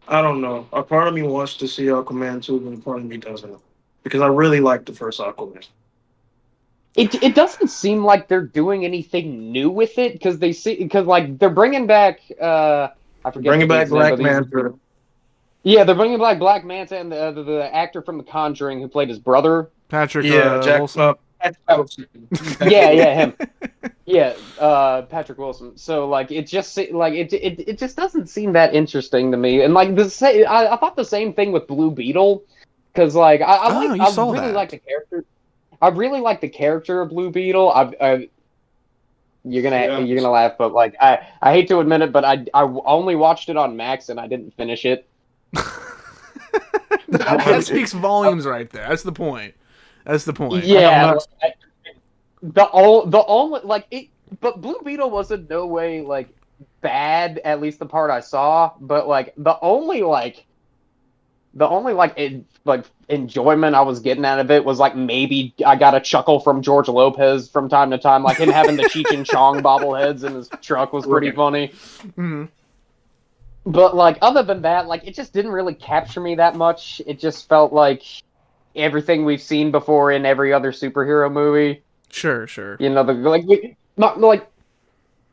I don't know. A part of me wants to see Aquaman 2, but a part of me doesn't, because I really liked the first Aquaman. It doesn't seem like they're doing anything new with it, because they're bringing back I forget. Bringing back Black Manta. Yeah, they're bringing back Black Manta and the actor from The Conjuring who played his brother. Patrick. Yeah, Jack. Wilson. Yeah, him. Yeah, Patrick Wilson. So like it just it just doesn't seem that interesting to me. And like I thought the same thing with Blue Beetle, because like You I saw really that. like the character. I really like the character of Blue Beetle. You're gonna laugh, but like I hate to admit it, but I only watched it on Max and I didn't finish it. that speaks volumes right there. That's the point. That's the point. Yeah, the only like it, but Blue Beetle was in no way like bad. At least the part I saw, but like the only enjoyment I was getting out of it was like maybe I got a chuckle from George Lopez from time to time, like him having the Cheech and Chong bobbleheads in his truck was pretty funny. Mm-hmm. But like other than that, like it just didn't really capture me that much. It just felt like everything we've seen before in every other superhero movie. Sure. You know,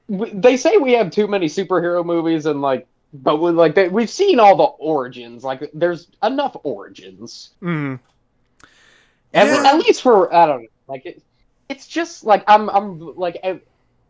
they say we have too many superhero movies, and like, but we've seen all the origins. Like, there's enough origins. Mm. At least for I don't know. Like it's just like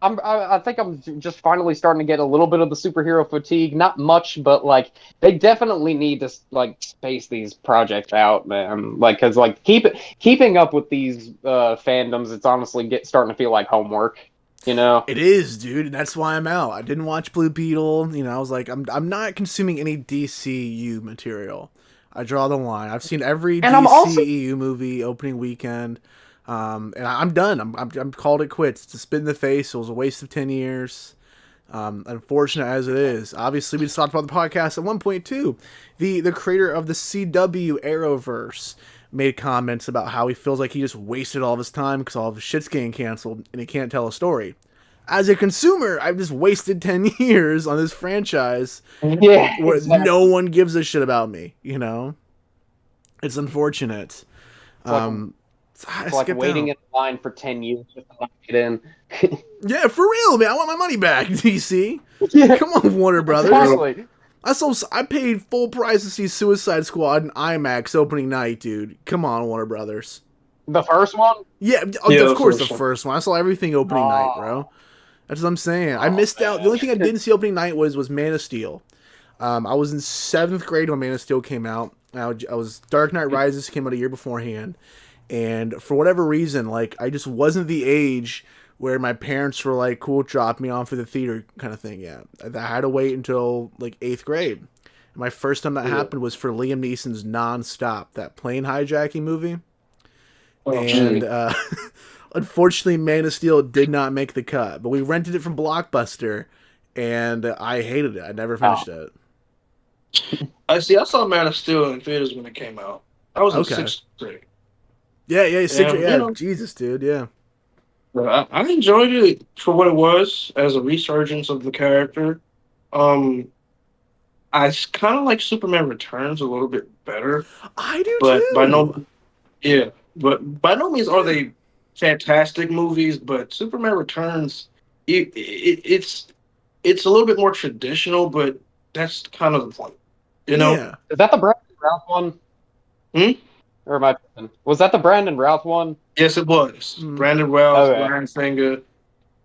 I think I'm just finally starting to get a little bit of the superhero fatigue. Not much, but like they definitely need to like space these projects out, man. Like, cause like keeping up with these fandoms, it's honestly starting to feel like homework. You know, it is, dude, and that's why I'm out. I didn't watch Blue Beetle. You know, I was like, I'm not consuming any DCU material. I draw the line. I've seen every DCEU movie opening weekend. And I'm done. I'm called it quits. It's a spit in the face. It was a waste of 10 years. Unfortunate as it is. Obviously, we just talked about the podcast at one point too. The creator of the CW Arrowverse made comments about how he feels like he just wasted all of his time because all of his shit's getting canceled and he can't tell a story. As a consumer, I've just wasted 10 years on this franchise where no one gives a shit about me, you know? It's unfortunate. It's like waiting in line for 10 years just to get in. Yeah, for real, man. I want my money back, DC. Yeah. Come on, Warner Brothers. Exactly. I paid full price to see Suicide Squad in IMAX opening night, dude. Come on, Warner Brothers. The first one? Yeah, of course the first one. I saw everything opening night, bro. That's what I'm saying. I missed out. The only thing I didn't see opening night was Man of Steel. I was in 7th grade when Man of Steel came out. I was Dark Knight Rises came out a year beforehand. And for whatever reason, like, I just wasn't the age where my parents were like, cool, drop me off for the theater kind of thing. Yeah. I had to wait until like 8th grade. And my first time that happened was for Liam Neeson's Non-Stop, that plane hijacking movie. Unfortunately, Man of Steel did not make the cut, but we rented it from Blockbuster and I hated it. I never finished it. I saw Man of Steel in theaters when it came out. I was in 6th grade. Yeah, Jesus, dude, yeah. I enjoyed it for what it was as a resurgence of the character. I kind of like Superman Returns a little bit better. I do too. But by no means are they fantastic movies. But Superman Returns, it's a little bit more traditional, but that's kind of the point, you know. Yeah. Is that the Brandon Routh one? Or was that the Brandon Routh one? Yes, it was. Brandon Routh, Bryan Singer,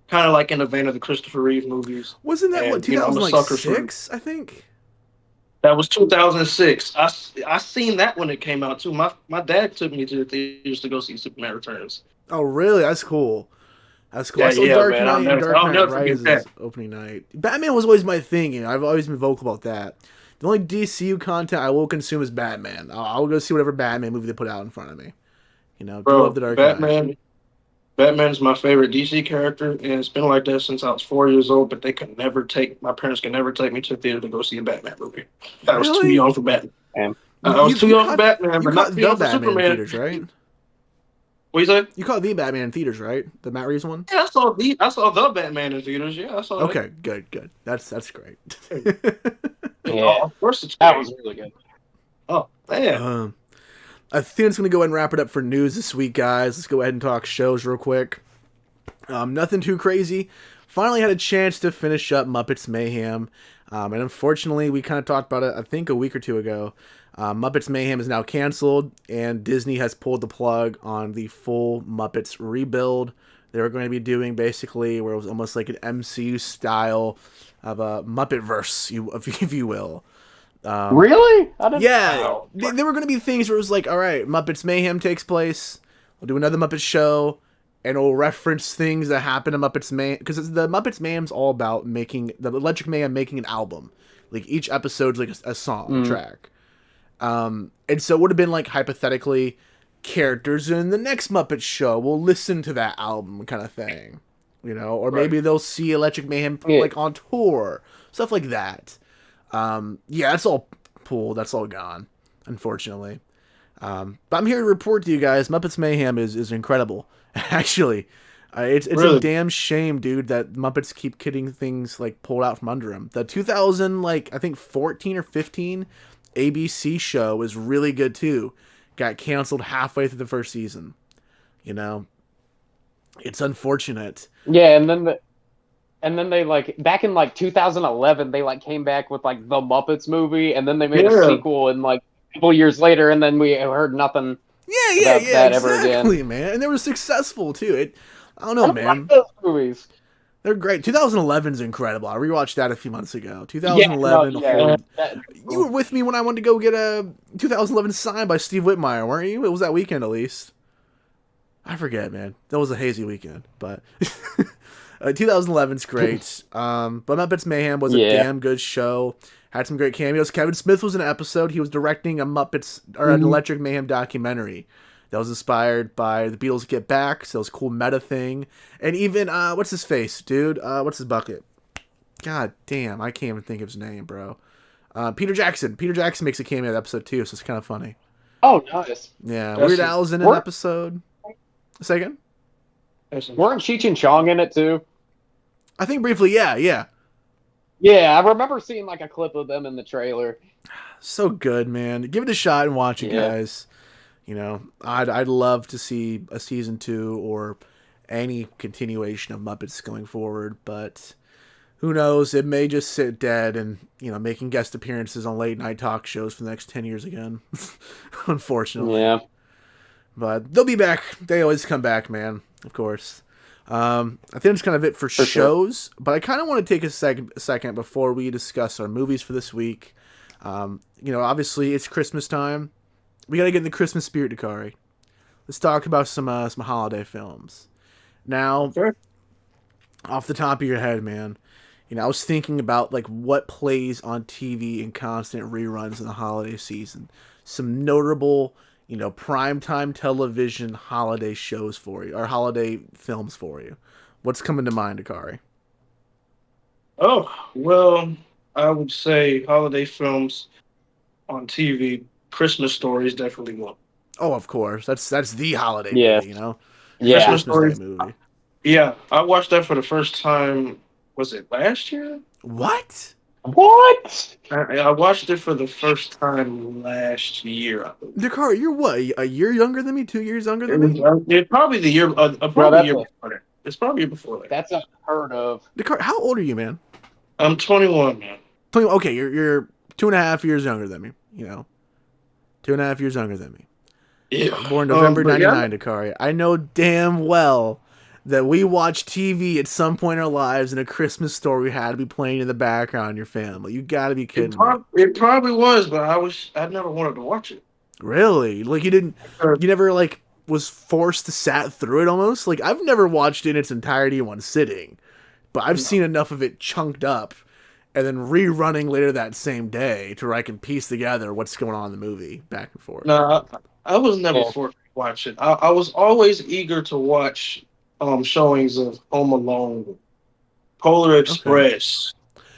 kind of like in the vein of the Christopher Reeve movies. Wasn't that what 2006? I think that was 2006. I seen that when it came out too. My dad took me to the theaters to go see Superman Returns. Oh, really? That's cool. That's cool. I saw Dark Knight and Dark Knight Rises opening night. Batman was always my thing. You know, I've always been vocal about that. The only DCU content I will consume is Batman. I'll go see whatever Batman movie they put out in front of me. You know, bro, love the Dark Knight. Batman's my favorite DC character, and it's been like that since I was 4 years old. But my parents could never take me to the theater to go see a Batman movie. I was too young for Batman. I was too young for Batman, but not too young for Superman. Theaters, right? What you say? You caught the Batman in theaters, right? The Matt Reeves one. Yeah, I saw the Batman in theaters. Yeah, I saw. Okay, good. That's great. Yeah, of course it's great. That was really good. Oh man. I think it's going to go ahead and wrap it up for news this week, guys. Let's go ahead and talk shows real quick. Nothing too crazy. Finally had a chance to finish up Muppets Mayhem. And unfortunately, we kind of talked about it, I think, a week or two ago. Muppets Mayhem is now canceled, and Disney has pulled the plug on the full Muppets rebuild. They were going to be doing basically where it was almost like an MCU style of a Muppet-verse, if you will. Really? I didn't know. There were going to be things where it was like, all right, Muppets Mayhem takes place. We'll do another Muppet show, and it'll reference things that happen in Muppets Mayhem. Because the Muppets Mayhem's all about the Electric Mayhem making an album. Like, each episode's like a song track. And so it would have been like, hypothetically, characters in the next Muppet show will listen to that album kind of thing. You know? Or maybe they'll see Electric Mayhem like on tour. Stuff like that. That's all pulled. That's all gone, unfortunately. But I'm here to report to you guys, Muppets Mayhem is incredible. Actually, it's really? A damn shame, dude, that Muppets keep getting things like pulled out from under them. The 2000, I think 14 or 15 ABC show was really good too. Got canceled halfway through the first season. You know, it's unfortunate. Yeah, and then they back in 2011 they came back with the Muppets movie, and then they made a sequel and a couple years later, and then we heard nothing about that ever again. Man, and they were successful too. I don't know, man. Like those movies. They're great. 2011 is incredible. I rewatched that a few months ago. 2011. You were with me when I wanted to go get a 2011 signed by Steve Whitmire, weren't you? It was that weekend at least. I forget, man. That was a hazy weekend, but 2011's great. But Muppets Mayhem was a damn good show. Had some great cameos. Kevin Smith was in an episode. He was directing an Electric Mayhem documentary that was inspired by the Beatles' Get Back. So it was a cool meta thing. And even, what's his face, dude? What's his bucket? God damn, I can't even think of his name, bro. Peter Jackson. Peter Jackson makes a cameo in that episode too, so it's kind of funny. Oh, nice. Yeah, Weird Al's in an episode. Say again? Weren't Cheech and Chong in it too? I think briefly, yeah. Yeah, I remember seeing a clip of them in the trailer. So good, man. Give it a shot and watch it, guys. You know, I'd love to see a season 2 or any continuation of Muppets going forward, but who knows? It may just sit dead and, making guest appearances on late night talk shows for the next 10 years again. Unfortunately. Yeah. But they'll be back. They always come back, man. Of course. I think that's kind of it for shows, but I kind of want to take a second before we discuss our movies for this week. Obviously it's Christmas time. We got to get in the Christmas spirit, Dakari. Let's talk about some holiday films. Now, off the top of your head, man, I was thinking about what plays on TV in constant reruns in the holiday season. Some notable, primetime television holiday shows for you, or holiday films for you. What's coming to mind, Dakari? Oh, well, I would say holiday films on TV. Christmas Story is definitely one. Oh, of course. That's the holiday movie, Yeah. Christmas Story movie. Yeah, I watched that for the first time, was it last year? What? I watched it for the first time last year. Dakari, you're what? A year younger than me? 2 years younger than me? It's probably the year, probably year before that. It's probably a year before that. That's unheard of. Dakari, how old are you, man? I'm 21, man. 21. Okay, you're 2.5 years younger than me. 2.5 years younger than me. Yeah. Born November 99, Dakari. I know damn well that we watched TV at some point in our lives and A Christmas Story had to be playing in the background in your family. You gotta be kidding me. It probably was, but I never wanted to watch it. Really? You never was forced to sat through it almost? I've never watched it in its entirety in one sitting, but I've seen enough of it chunked up and then rerunning later that same day to where I can piece together what's going on in the movie back and forth. No, I was never forced to watch it. I was always eager to watch showings of Home Alone, Polar Express,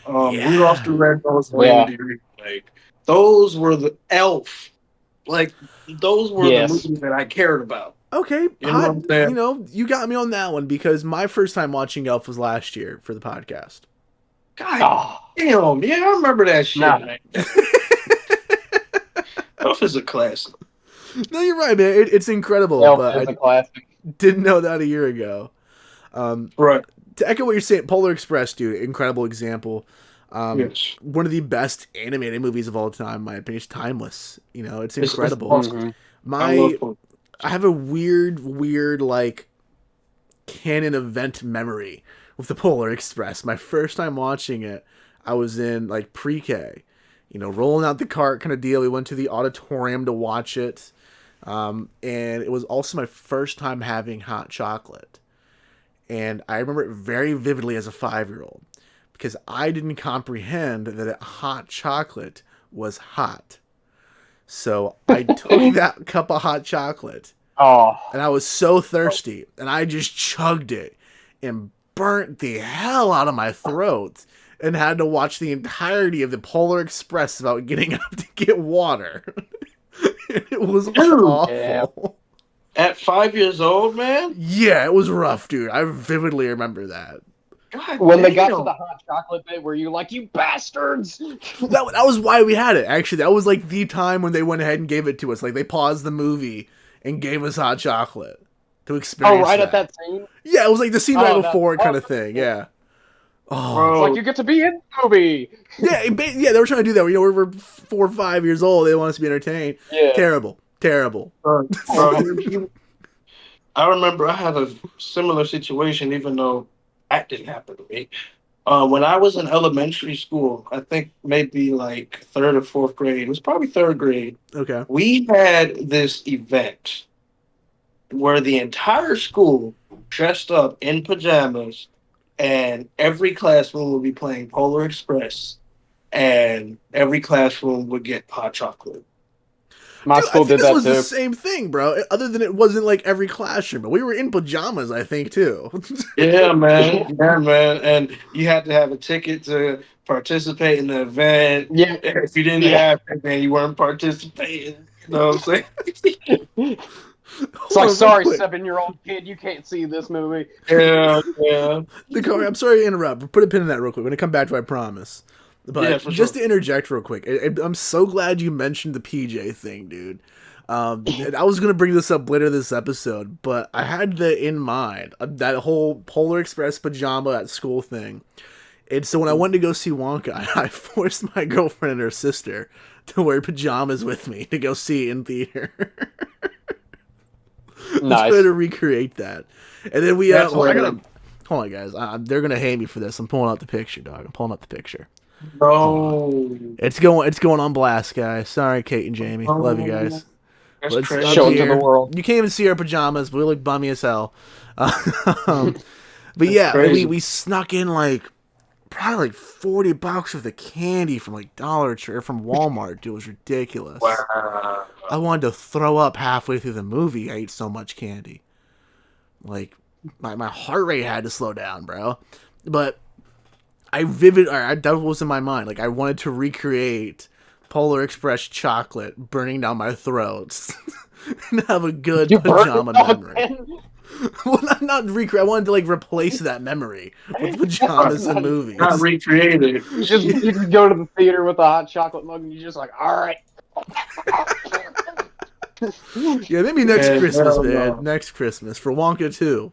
Rudolph the Red-Nosed Reindeer. Those were the Elf. Those were the movies that I cared about. Okay, you got me on that one because my first time watching Elf was last year for the podcast. God damn, yeah, I remember that shit. Man. Elf is a classic. No, you're right, man. It's incredible. Elf is a classic. Didn't know that a year ago. Right. To echo what you're saying, Polar Express, dude, incredible example. Yes. One of the best animated movies of all time, in my opinion. It's timeless. It's incredible. It's awesome. I have a weird canon event memory with the Polar Express. My first time watching it, I was in like pre-K, rolling out the cart kind of deal. We went to the auditorium to watch it. And it was also my first time having hot chocolate. And I remember it very vividly as a 5-year-old because I didn't comprehend that hot chocolate was hot. So I took that cup of hot chocolate and I was so thirsty and I just chugged it and burnt the hell out of my throat and had to watch the entirety of the Polar Express without getting up to get water. It was awful. Yeah. At 5 years old, man? Yeah, it was rough, dude. I vividly remember that. God when damn. They got to the hot chocolate bit, were you like, you bastards? That was why we had it, actually. That was like the time when they went ahead and gave it to us. Like, they paused the movie and gave us hot chocolate to experience at that scene? Yeah, it was like the scene right before it kind of thing, yeah. Oh. It's like, you get to be in the movie. Yeah, they were trying to do that. We're 4 or 5 years old. They want us to be entertained. Yeah. Terrible. I remember I had a similar situation, even though that didn't happen to me. When I was in elementary school, I think maybe like 3rd or 4th grade. It was probably 3rd grade. Okay. We had this event where the entire school dressed up in pajamas, and every classroom would be playing Polar Express, and every classroom would get hot chocolate. My school did that too. This was the same thing, bro. Other than it wasn't like every classroom, but we were in pajamas, I think, too. Yeah, man. Yeah, man. And you had to have a ticket to participate in the event. Yeah. If you didn't have it, man, you weren't participating. You know what I'm saying? It's like, sorry, 7-year-old kid, you can't see this movie. Yeah. Dakari, I'm sorry to interrupt. Put a pin in that real quick. We're going to come back to it, I promise. But just to interject real quick, I'm so glad you mentioned the PJ thing, dude. I was going to bring this up later this episode, but I had that in mind, that whole Polar Express pajama at school thing. And so when I went to go see Wonka, I forced my girlfriend and her sister to wear pajamas with me to go see it in theater. Nice. Try to recreate that. And then we hold on, guys. They're going to hate me for this. I'm pulling out the picture, dog. I'm pulling out the picture. No, it's going on blast, guys. Sorry, Kate and Jamie. Love you guys. Show it to the world. You can't even see our pajamas. We look bummy as hell. But yeah, we snuck in like probably like $40 worth of candy from like Dollar Tree or from Walmart. Dude, it was ridiculous. Wow. I wanted to throw up halfway through the movie. I ate so much candy. Like my heart rate had to slow down, bro. But that was in my mind. Like, I wanted to recreate Polar Express chocolate burning down my throat and have a good pajama memory. Well, not recreate. I wanted to like replace that memory with pajamas and movies. Not recreate it. You just go to the theater with a hot chocolate mug and you're just like, all right. Yeah, maybe next Christmas, man. Next Christmas for Wonka too.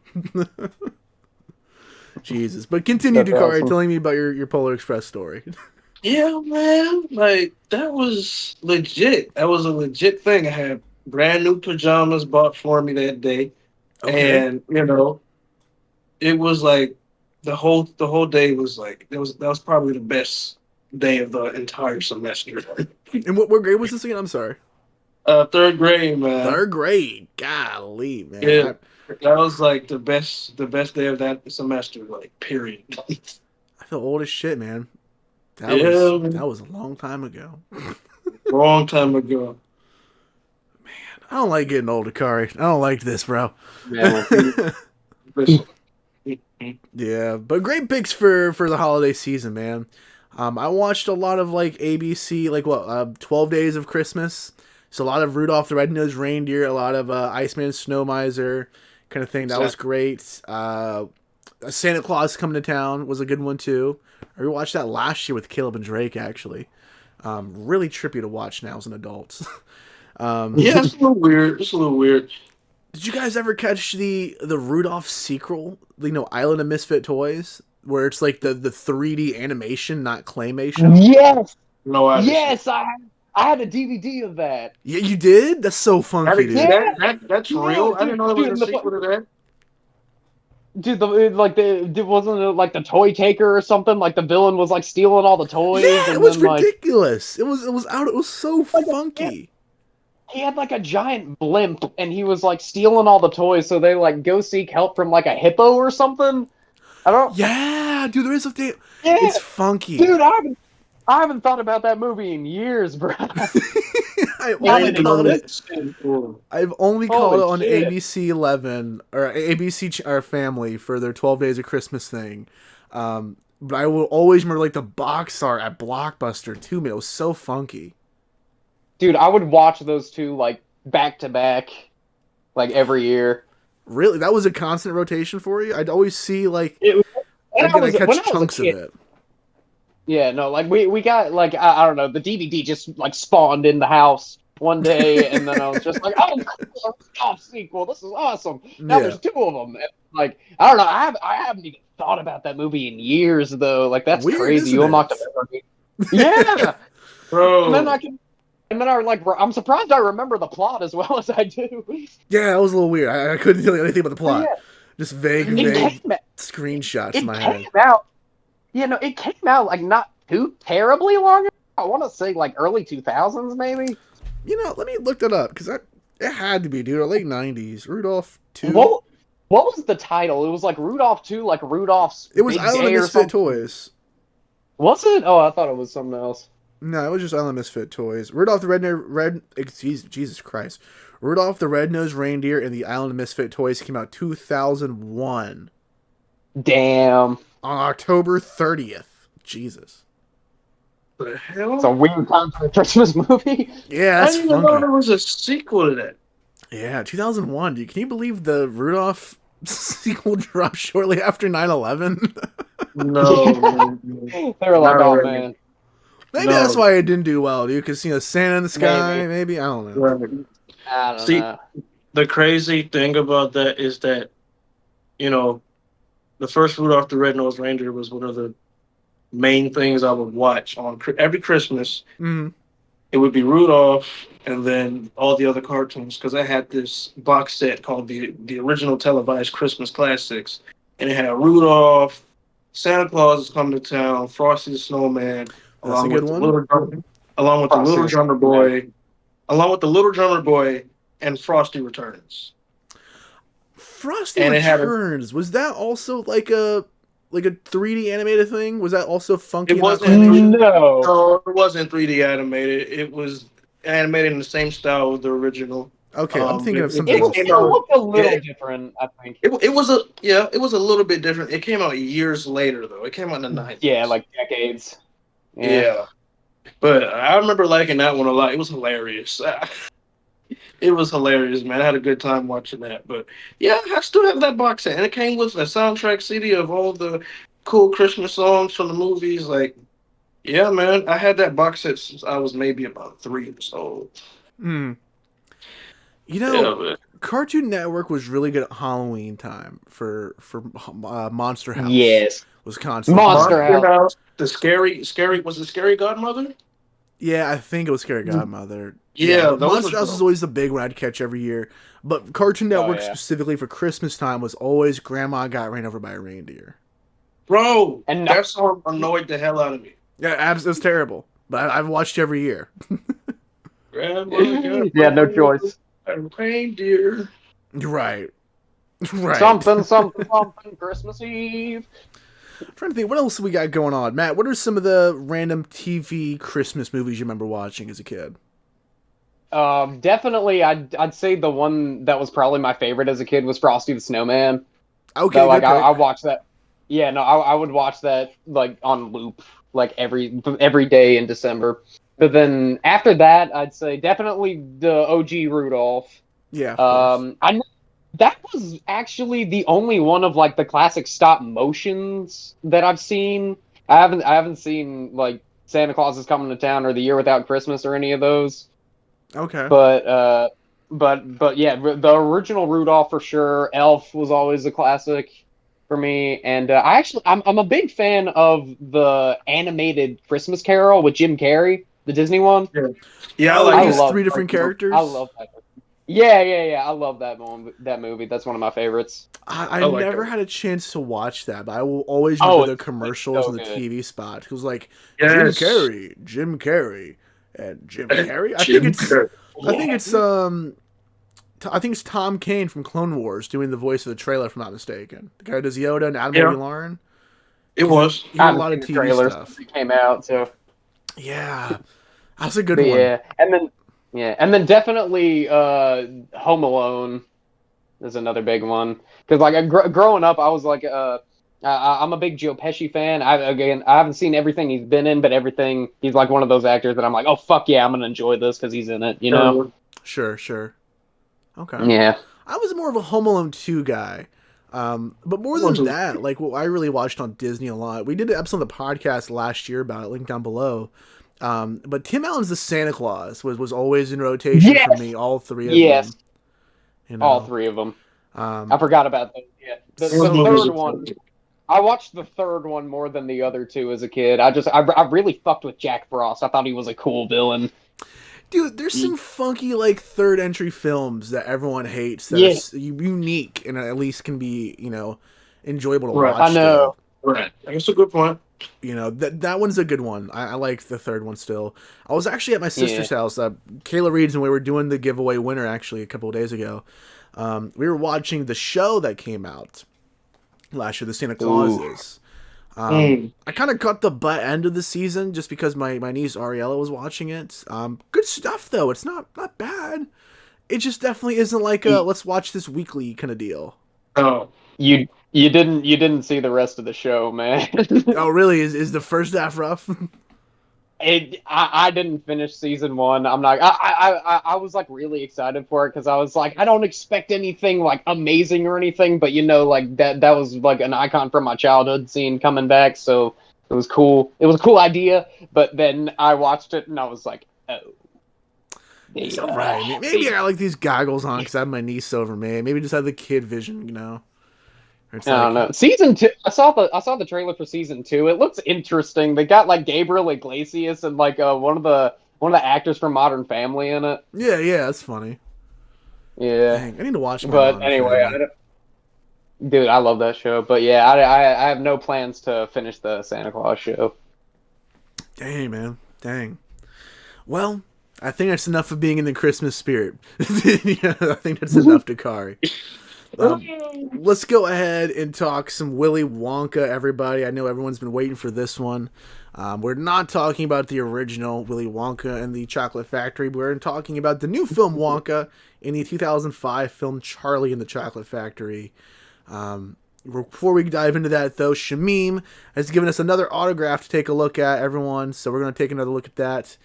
Jesus. But continue, Dakari, telling me about your Polar Express story. Yeah, man. Like, that was legit. That was a legit thing. I had brand new pajamas bought for me that day. Okay. And, it was like the whole day was like, that was probably the best day of the entire semester. And what grade was this again? I'm sorry. 3rd grade, man. 3rd grade. Golly, man. Yeah. That was like the best day of that semester, like, period. I feel old as shit, man. That was a long time ago. Long time ago. Man, I don't like getting old, Dakari. I don't like this, bro. Yeah, but great picks for the holiday season, man. I watched a lot of like ABC, like 12 Days of Christmas. So a lot of Rudolph the Red-Nosed Reindeer, a lot of Iceman Snow Miser kind of thing. That was great. Santa Claus Coming to Town was a good one too. I rewatched that last year with Caleb and Drake, actually. Really trippy to watch now as an adult. Yeah, it's a little weird. Did you guys ever catch the Rudolph sequel? Island of Misfit Toys, where it's like the 3D animation, not claymation. Yes. No, I had a DVD of that. Yeah, you did? That's so funky, dude. That's real. I didn't know there was a sequel to that. Dude, wasn't it like the toy taker or something? Like the villain was like stealing all the toys. Yeah, and it was then, ridiculous. It was so funky. He had like a giant blimp, and he was like stealing all the toys. So they like go seek help from like a hippo or something. I don't. Yeah, dude, there is a thing. Yeah, it's funky, dude. I haven't thought about that movie in years, bro. I've only caught it on shit. ABC 11 or ABC or Family for their 12 Days of Christmas thing. But I will always remember like the box art at Blockbuster too. Man, it was so funky. Dude, I would watch those two like back to back, like every year. Really, that was a constant rotation for you. I'd always see like I catch chunks of it. Yeah, no, like we got like I don't know, the DVD just like spawned in the house one day, and then I was just like, oh, cool, Rudolph sequel, this is awesome. Now there's two of them. And, like I don't know, I haven't even thought about that movie in years though. Like that's weird, crazy. You unlocked a memory. Yeah, bro. And then I'm surprised I remember the plot as well as I do. Yeah, that was a little weird. I couldn't tell you anything about the plot. Yeah. Just vague screenshots in my head. It came out like not too terribly long ago. I want to say like early 2000s maybe. Let me look that up because it had to be, dude, late 90s. Rudolph 2. What was the title? It was like Rudolph 2, like Rudolph's. It was Island of Misfit Toys. Was it? Oh, I thought it was something else. No, it was just Island of Misfit Toys. Rudolph the Jesus Christ. Rudolph the Red-Nosed Reindeer and the Island of Misfit Toys came out 2001. Damn. On October 30th. Jesus. The hell? It's a weird time for a Christmas movie. Yeah, that's I didn't even know there was a sequel to that. Yeah, 2001. Dude, can you believe the Rudolph sequel dropped shortly after 9/11? No. They were like, oh, man. Maybe that's why it didn't do well, dude. Because Santa in the Sky, maybe? I don't know. Right. I don't know. The crazy thing about that is that, the first Rudolph the Red-Nosed Reindeer was one of the main things I would watch on every Christmas. Mm-hmm. It would be Rudolph and then all the other cartoons because I had this box set called the original televised Christmas classics, and it had Rudolph, Santa Claus is coming to town, Frosty the Snowman, along with the Little Drummer Boy, and Frosty Returns. Frosty Returns, was that also like a 3D animated thing? Was that also funky? It wasn't. No, it wasn't 3D animated. It was animated in the same style as the original. Okay, I'm thinking of something else. It looked a little different, I think. It was a little bit different. It came out years later though. It came out in the 90s. Yeah, like decades. Yeah. But I remember liking that one a lot. It was hilarious. It was hilarious, man. I had a good time watching that. But yeah, I still have that box set. And it came with a soundtrack CD of all the cool Christmas songs from the movies. Like, yeah, man. I had that box set since I was maybe about 3 years old. Cartoon Network was really good at Halloween time for Monster House. Yes. Was constant. Monster House. The scary was the Scary Godmother? Yeah, I think it was Scary Godmother. Yeah, Monster House is always the big one I'd catch every year. But Cartoon Network specifically for Christmas time was always Grandma Got Ran Over by a Reindeer. Bro, that song annoyed the hell out of me. Yeah, it was terrible. But I've watched every year. Grandma got no choice. A reindeer. Right. Something, Christmas Eve. I'm trying to think, what else we got going on? Matt, what are some of the random TV Christmas movies you remember watching as a kid? Definitely, I'd say the one that was probably my favorite as a kid was Frosty the Snowman. Okay, so, like I watched that. Yeah, no, I would watch that like on loop, like every day in December. But then after that, I'd say definitely the OG Rudolph. Yeah. I know that was actually the only one of like the classic stop motions that I've seen. I haven't seen like Santa Claus is Coming to Town or The Year Without Christmas or any of those. Okay. But yeah, the original Rudolph for sure. Elf was always a classic for me, and I'm a big fan of the animated Christmas Carol with Jim Carrey, the Disney one. Yeah, I like his 3 different characters. I love that. Yeah. I love that movie. That's one of my favorites. I never had a chance to watch that, but I will always remember the commercials and the TV spot. It was like Jim Carrey, and Jim Carrey. I think it's Tom Kane from Clone Wars doing the voice of the trailer, if I'm not mistaken. The guy who does Yoda and Admiral Yularen. It was. He had a lot of TV stuff. It came out, so yeah, that's a good one. And then definitely Home Alone is another big one. Because like growing up, I was like, I'm a big Joe Pesci fan. I haven't seen everything he's been in, but he's like one of those actors that I'm like, oh fuck yeah, I'm gonna enjoy this because he's in it. You know? Sure. Okay. Yeah. I was more of a Home Alone 2 guy. But more than that, like what I really watched on Disney a lot. We did an episode of the podcast last year about it, link down below. But Tim Allen's The Santa Claus was always in rotation for me. All three of them. You know? All three of them. I forgot about those. Yeah, the third one. I watched the third one more than the other two as a kid. I really fucked with Jack Frost. I thought he was a cool villain. Dude, there's some funky like third entry films that everyone hates that are unique and at least can be, enjoyable to watch. I know. Right. That's a good point. That one's a good one. I like the third one still. I was actually at my sister's house, Kayla Reed's, and we were doing the giveaway winner actually a couple of days ago. We were watching the show that came out last year, The Santa Clauses. I kind of caught the butt end of the season just because my niece Ariella was watching it. Good stuff though. It's not bad. It just definitely isn't like a let's watch this weekly kind of deal. Oh, you didn't see the rest of the show, man. Oh, really? Is the first half rough? I didn't finish season 1. I'm not. I was like really excited for it because I was like, I don't expect anything like amazing or anything, but like that was like an icon from my childhood seeing coming back, so it was cool. It was a cool idea, but then I watched it and I was like, oh. It's all right. Maybe I got like these goggles on because I have my niece over me. Maybe just have the kid vision, I don't know. Season 2. I saw the trailer for season 2. It looks interesting. They got like Gabriel Iglesias and like one of the actors from Modern Family in it. Yeah, that's funny. Yeah, dang, I need to watch. But anyway, dude, I love that show. But yeah, I have no plans to finish the Santa Claus show. Dang, man, dang. Well, I think that's enough of being in the Christmas spirit. I think that's enough, Dakari. Let's go ahead and talk some Willy Wonka, everybody. I know everyone's been waiting for this one. We're not talking about the original Willy Wonka and the Chocolate Factory. We're talking about the new film Wonka in the 2005 film Charlie and the Chocolate Factory. Before we dive into that, though, Shamim has given us another autograph to take a look at, everyone. So we're going to take another look at that.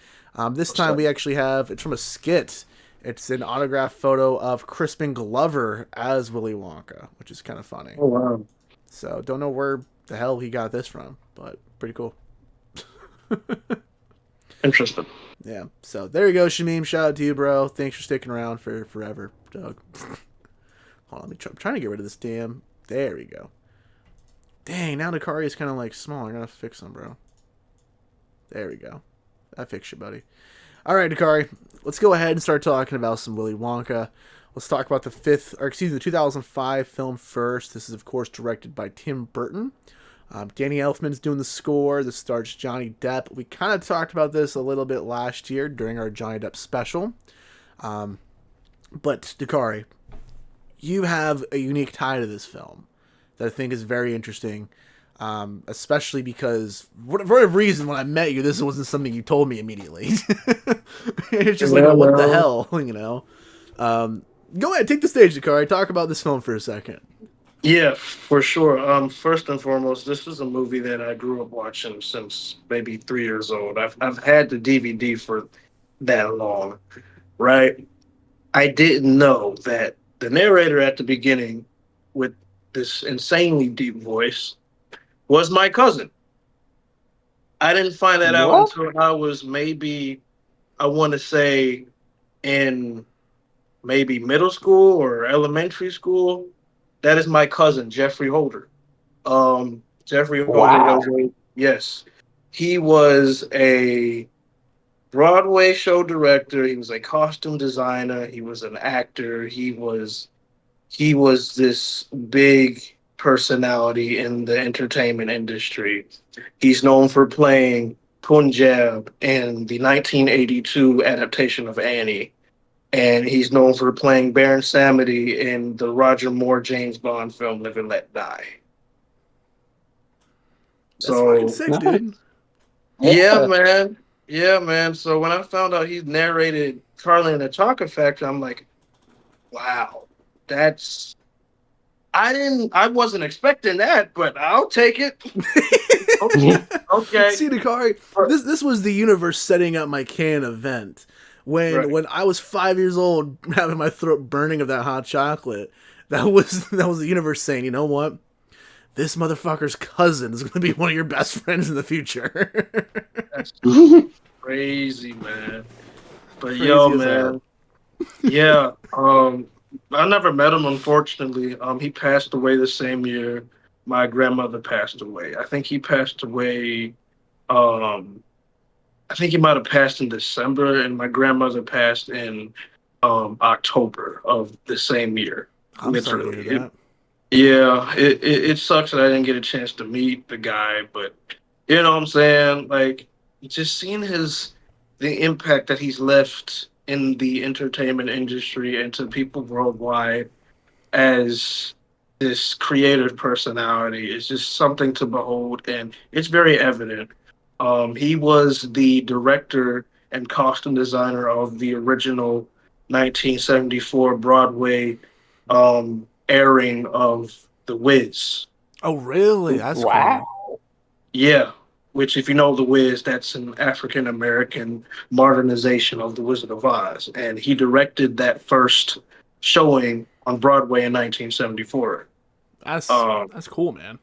This time we actually have, it's from a skit. It's an autographed photo of Crispin Glover as Willy Wonka, which is kind of funny. Oh, wow. So, don't know where the hell he got this from, but pretty cool. Interesting. Yeah, so there you go, Shamim. Shout out to you, bro. Thanks for sticking around for forever, Doug. Hold on, I'm trying to get rid of this damn... There we go. Dang, now Dakari is kind of like small. I gotta fix him, bro. There we go. I fixed you, buddy. All right, Dakari, let's go ahead and start talking about some Willy Wonka. Let's talk about the 2005 film first. This is, of course, directed by Tim Burton. Danny Elfman's doing the score. This stars Johnny Depp. We kind of talked about this a little bit last year during our Johnny Depp special. But, Dakari, you have a unique tie to this film that I think is very interesting. Especially because, for whatever reason, when I met you, this wasn't something you told me immediately. It's just like, oh, what the hell, Go ahead, take the stage, Dakari. Talk about this film for a second. Yeah, for sure. First and foremost, this is a movie that I grew up watching since maybe 3 years old. I've had the DVD for that long, right? I didn't know that the narrator at the beginning, with this insanely deep voice, was my cousin. I didn't find that out until I was maybe, I want to say, in maybe middle school or elementary school. That is my cousin, Jeffrey Holder. Jeffrey Holder was he was a Broadway show director. He was a costume designer. He was an actor. He was this big personality in the entertainment industry. He's known for playing Punjab in the 1982 adaptation of Annie, and he's known for playing Baron Samedi in the Roger Moore James Bond film Live and Let Die. That's fucking sick, dude. Yeah, man. Yeah, man. So when I found out he narrated Charlie and the Chocolate Factory, I'm like, wow, I wasn't expecting that, but I'll take it. Okay. See, Dakari, this was the universe setting up my can event. When I was 5 years old, having my throat burning of that hot chocolate, that was the universe saying, you know what? This motherfucker's cousin is going to be one of your best friends in the future. That's crazy, man. But crazy, yo, man. Yeah. I never met him, unfortunately. He passed away the same year my grandmother passed away. I think he passed away. I think he might have passed in December, and my grandmother passed in October of the same year. I'm sorry to hear that. Yeah, it sucks that I didn't get a chance to meet the guy, but you know what I'm saying? Like, just seeing the impact that he's left in the entertainment industry and to people worldwide as this creative personality is just something to behold, and it's very evident. He was the director and costume designer of the original 1974 Broadway airing of The Wiz. Oh, really? That's cool. Yeah, which, if you know The Wiz, that's an African-American modernization of The Wizard of Oz. And he directed that first showing on Broadway in 1974. That's cool, man.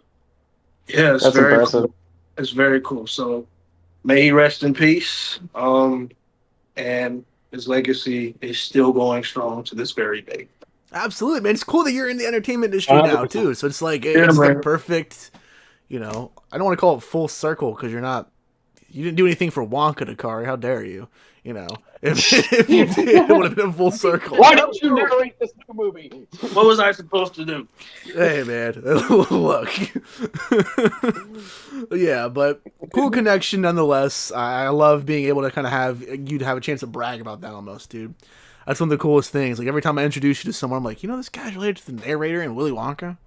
Yeah, it's very impressive. Cool. It's very cool. So may he rest in peace. And his legacy is still going strong to this very day. Absolutely, man. It's cool that you're in the entertainment industry now too. So it's like it's the perfect, I don't want to call it full circle because you didn't do anything for Wonka, Dakari. How dare you? If you did, it would have been a full circle. Why don't you narrate this new movie? What was I supposed to do? Hey, man, look. Yeah, but cool connection nonetheless. I love being able to kind of have a chance to brag about that almost, dude. That's one of the coolest things. Like, every time I introduce you to someone, I'm like, this guy's related to the narrator in Willy Wonka?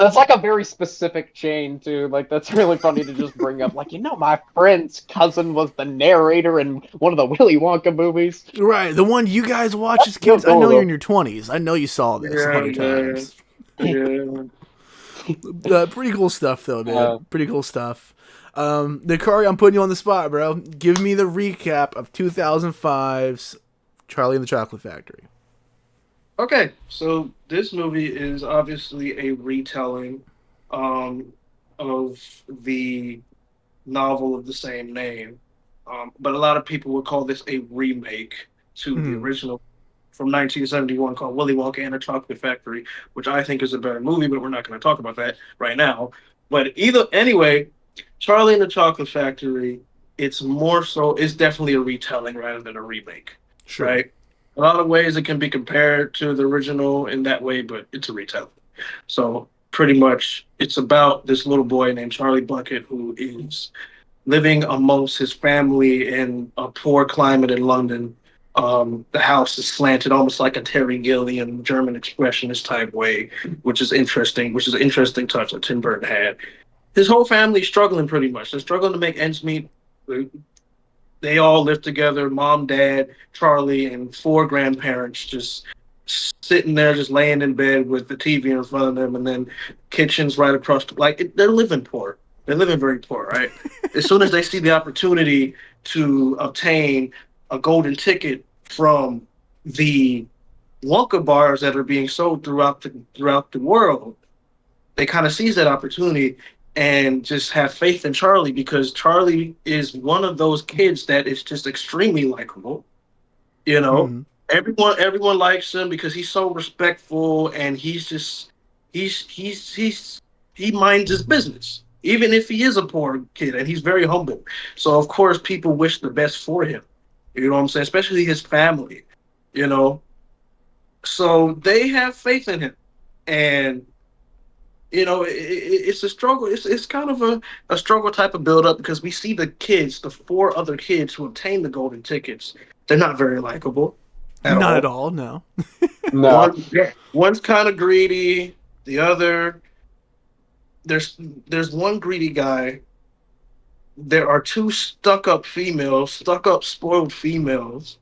That's like a very specific chain, too. Like, that's really funny to just bring up. Like, my friend's cousin was the narrator in one of the Willy Wonka movies. Right, the one you guys watch as kids. I know you're in your 20s. I know you saw this 100 times. Yeah. Pretty cool stuff, though, man. Pretty cool stuff. Dakari, I'm putting you on the spot, bro. Give me the recap of 2005's Charlie and the Chocolate Factory. Okay, so this movie is obviously a retelling of the novel of the same name, but a lot of people would call this a remake to the original from 1971 called Willy Wonka and the Chocolate Factory, which I think is a better movie, but we're not going to talk about that right now. But anyway, Charlie and the Chocolate Factory, it's definitely a retelling rather than a remake, right? A lot of ways it can be compared to the original in that way, but it's a retelling. So pretty much it's about this little boy named Charlie Bucket who is living amongst his family in a poor climate in London. The house is slanted almost like a Terry Gilliam German expressionist type way, which is interesting, an interesting touch that Tim Burton had. His whole family's struggling pretty much. They're struggling to make ends meet. They all live together, mom, dad, Charlie, and 4 grandparents just sitting there, just laying in bed with the TV in front of them, and then kitchens right across. They're living poor. They're living very poor, right? As soon as they see the opportunity to obtain a golden ticket from the Wonka bars that are being sold throughout the world, they kind of seize that opportunity and just have faith in Charlie, because Charlie is one of those kids that is just extremely likable. Everyone likes him because he's so respectful, and he minds his business. even if he is a poor kid, and he's very humble. So of course, people wish the best for him. You know what I'm saying? Especially his family. You know, so they have faith in him, and it's a struggle. It's kind of a struggle type of build up because we see the 4 other kids who obtain the golden tickets. They're not very likable not at all. No. No. One's kind of greedy. The other, there's one greedy guy. There are 2 stuck up spoiled females,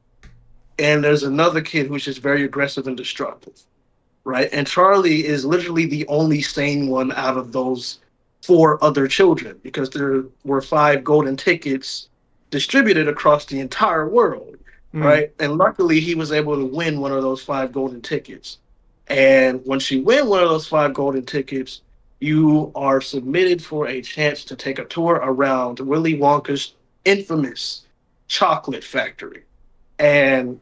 and there's another kid who's just very aggressive and destructive. Right? And Charlie is literally the only sane one out of those 4 other children because there were 5 golden tickets distributed across the entire world, right? And luckily he was able to win one of those 5 golden tickets. And once you win one of those 5 golden tickets, you are submitted for a chance to take a tour around Willy Wonka's infamous chocolate factory. And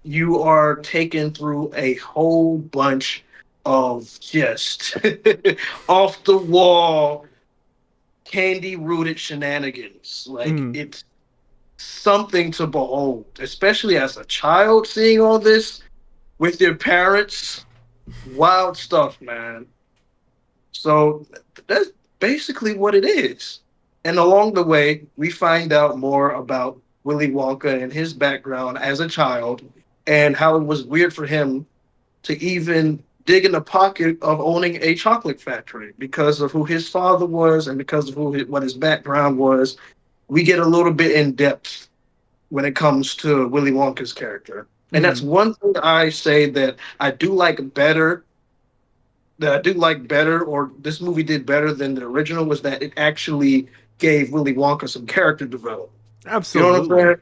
you are taken through a whole bunch of just off the wall, candy rooted shenanigans. Like it's something to behold, especially as a child seeing all this with your parents. Wild stuff, man. So that's basically what it is. And along the way, we find out more about Willy Wonka and his background as a child, and how it was weird for him to even dig in the pocket of owning a chocolate factory because of who his father was and because of what his background was. We get a little bit in depth when it comes to Willy Wonka's character. And that's one thing I say that I do like better, or this movie did better than the original, was that it actually gave Willy Wonka some character development. Absolutely.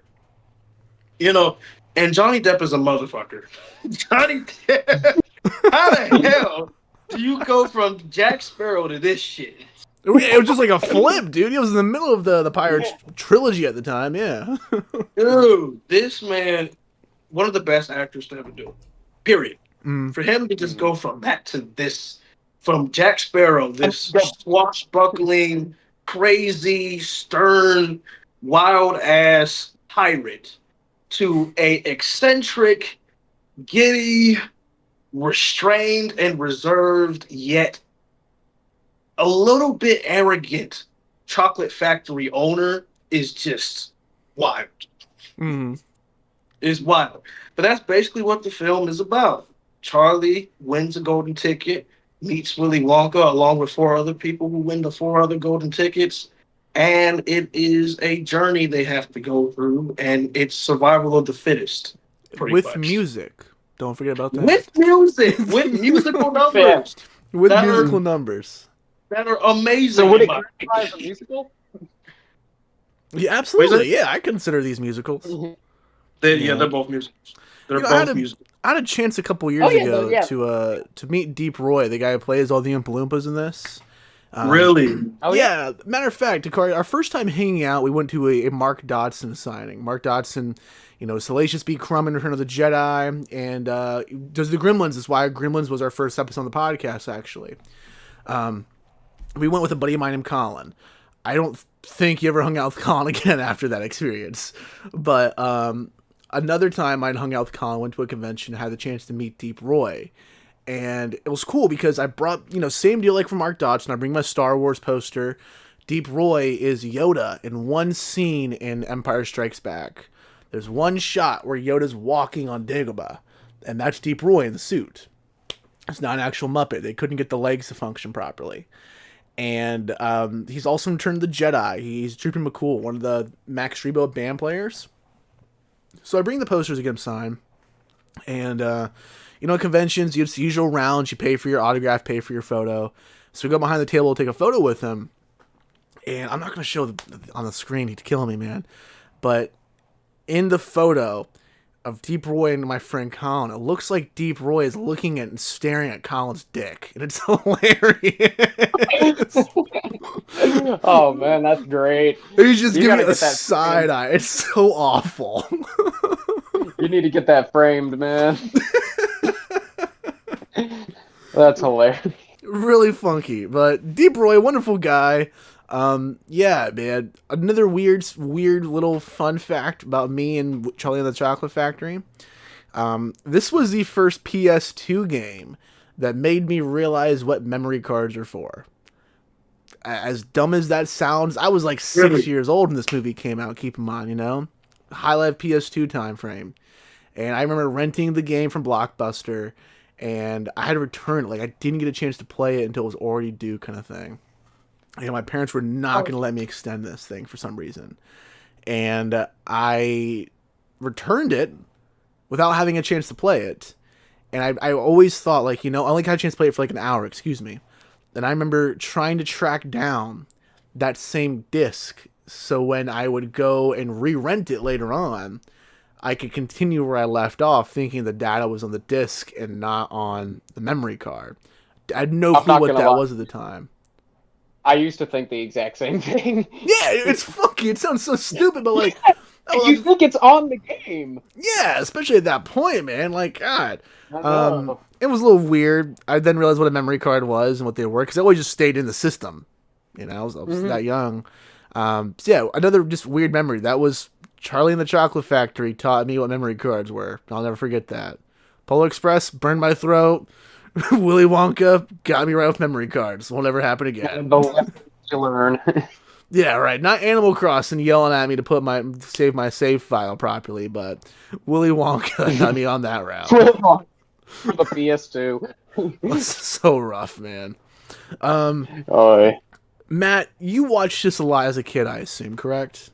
You know what I'm saying? And Johnny Depp is a motherfucker. Johnny Depp, how the hell do you go from Jack Sparrow to this shit? It was just like a flip, dude. He was in the middle of the Pirates trilogy at the time, yeah. Dude, this man, one of the best actors to ever do it. Period. For him to just go from that to this, from Jack Sparrow, this swashbuckling, crazy, stern, wild-ass pirate, to a eccentric, giddy, restrained and reserved, yet a little bit arrogant chocolate factory owner is just wild. It's wild. But that's basically what the film is about. Charlie wins a golden ticket, meets Willy Wonka along with 4 other people who win the 4 other golden tickets. And it is a journey they have to go through, and it's survival of the fittest. With much. Music. Don't forget about that. With music. With musical numbers. With musical numbers. That are amazing. So would it qualify as a musical? Yeah, absolutely. Yeah, I consider these musicals. They're both musicals. They're both musicals. I had a chance a couple years ago to meet Deep Roy, the guy who plays all the Oompa Loompas in this. Really? Yeah. Matter of fact, Dakari, our first time hanging out, we went to a Mark Dodson signing. Mark Dodson, Salacious B. Crumb in Return of the Jedi, and does the Gremlins. That's why Gremlins was our first episode on the podcast, actually. We went with a buddy of mine named Colin. I don't think he ever hung out with Colin again after that experience. But another time I'd hung out with Colin, went to a convention, had the chance to meet Deep Roy. And it was cool because I brought, same deal like from Mark Dodson. I bring my Star Wars poster. Deep Roy is Yoda in one scene in Empire Strikes Back. There's one shot where Yoda's walking on Dagobah, and that's Deep Roy in the suit. It's not an actual Muppet. They couldn't get the legs to function properly. And he's also in Return of the Jedi. He's Trooper McCool, one of the Max Rebo band players. So I bring the posters to get him signed. And, at conventions, it's the usual rounds. You pay for your autograph, pay for your photo. So we go behind the table to take a photo with him. And I'm not going to show on the screen. He'd kill me, man. But in the photo of Deep Roy and my friend Colin, it looks like Deep Roy is looking at and staring at Colin's dick. And it's hilarious. Oh, man, that's great. He's just giving it a side eye. It's so awful. You need to get that framed, man. That's hilarious. really funky. But Deep Roy, wonderful guy. Yeah, man. Another weird little fun fact about me and Charlie and the Chocolate Factory. This was the first PS2 game that made me realize what memory cards are for. As dumb as that sounds, I was like 6 years old when this movie came out, keep in mind, Highlight PS2 time frame. And I remember renting the game from Blockbuster, and I had to return it. Like, I didn't get a chance to play it until it was already due, kind of thing. My parents were not going to let me extend this thing for some reason. And I returned it without having a chance to play it. And I always thought, like, I only got a chance to play it for like an hour, And I remember trying to track down that same disc, so when I would go and re-rent it later on, I could continue where I left off, thinking the data was on the disc and not on the memory card. I had no clue what that was at the time. I used to think the exact same thing. Yeah, it's funky. It sounds so stupid, but like... You think it's on the game. Yeah, especially at that point, man. Like, God. It was a little weird. I then realized what a memory card was and what they were, because I always just stayed in the system. I was that young. So yeah, another just weird memory. That was Charlie and the Chocolate Factory taught me what memory cards were. I'll never forget that. Polar Express burned my throat. Willy Wonka got me right with memory cards. Won't ever happen again. The lessons you learn. Yeah, right. Not Animal Crossing yelling at me to save my save file properly, but Willy Wonka got me on that route. For the PS2. It's so rough, man. Matt, you watched this a lot as a kid, I assume, correct?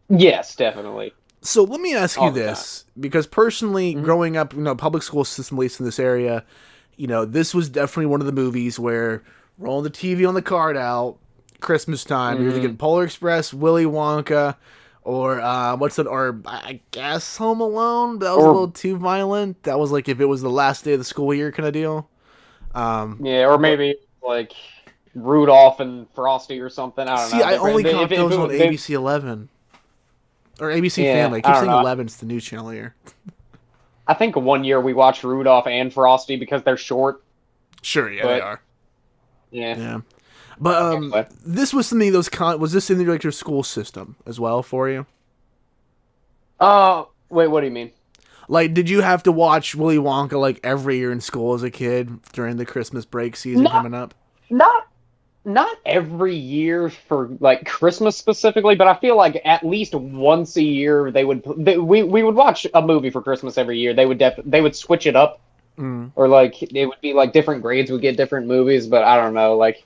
Yes, definitely. So let me ask you this, because personally, growing up, public school system, at least in this area, this was definitely one of the movies where rolling the TV on the card out, Christmas time, you're either getting Polar Express, Willy Wonka, or I guess Home Alone. That was a little too violent. That was like if it was the last day of the school year kind of deal. Yeah, or maybe like Rudolph and Frosty or something. I don't know. See, I only caught those on ABC 11 or ABC Family. I keep saying 11's the new channel here. I think one year we watched Rudolph and Frosty because they're short. Sure, yeah, they are. Yeah. But this was something was this in your school system as well for you? Wait, what do you mean? Like, did you have to watch Willy Wonka like every year in school as a kid during the Christmas break season coming up? Not every year for like Christmas specifically, but I feel like at least once a year we would watch a movie for Christmas every year. They would switch it up, or like it would be like different grades would get different movies. But I don't know, like.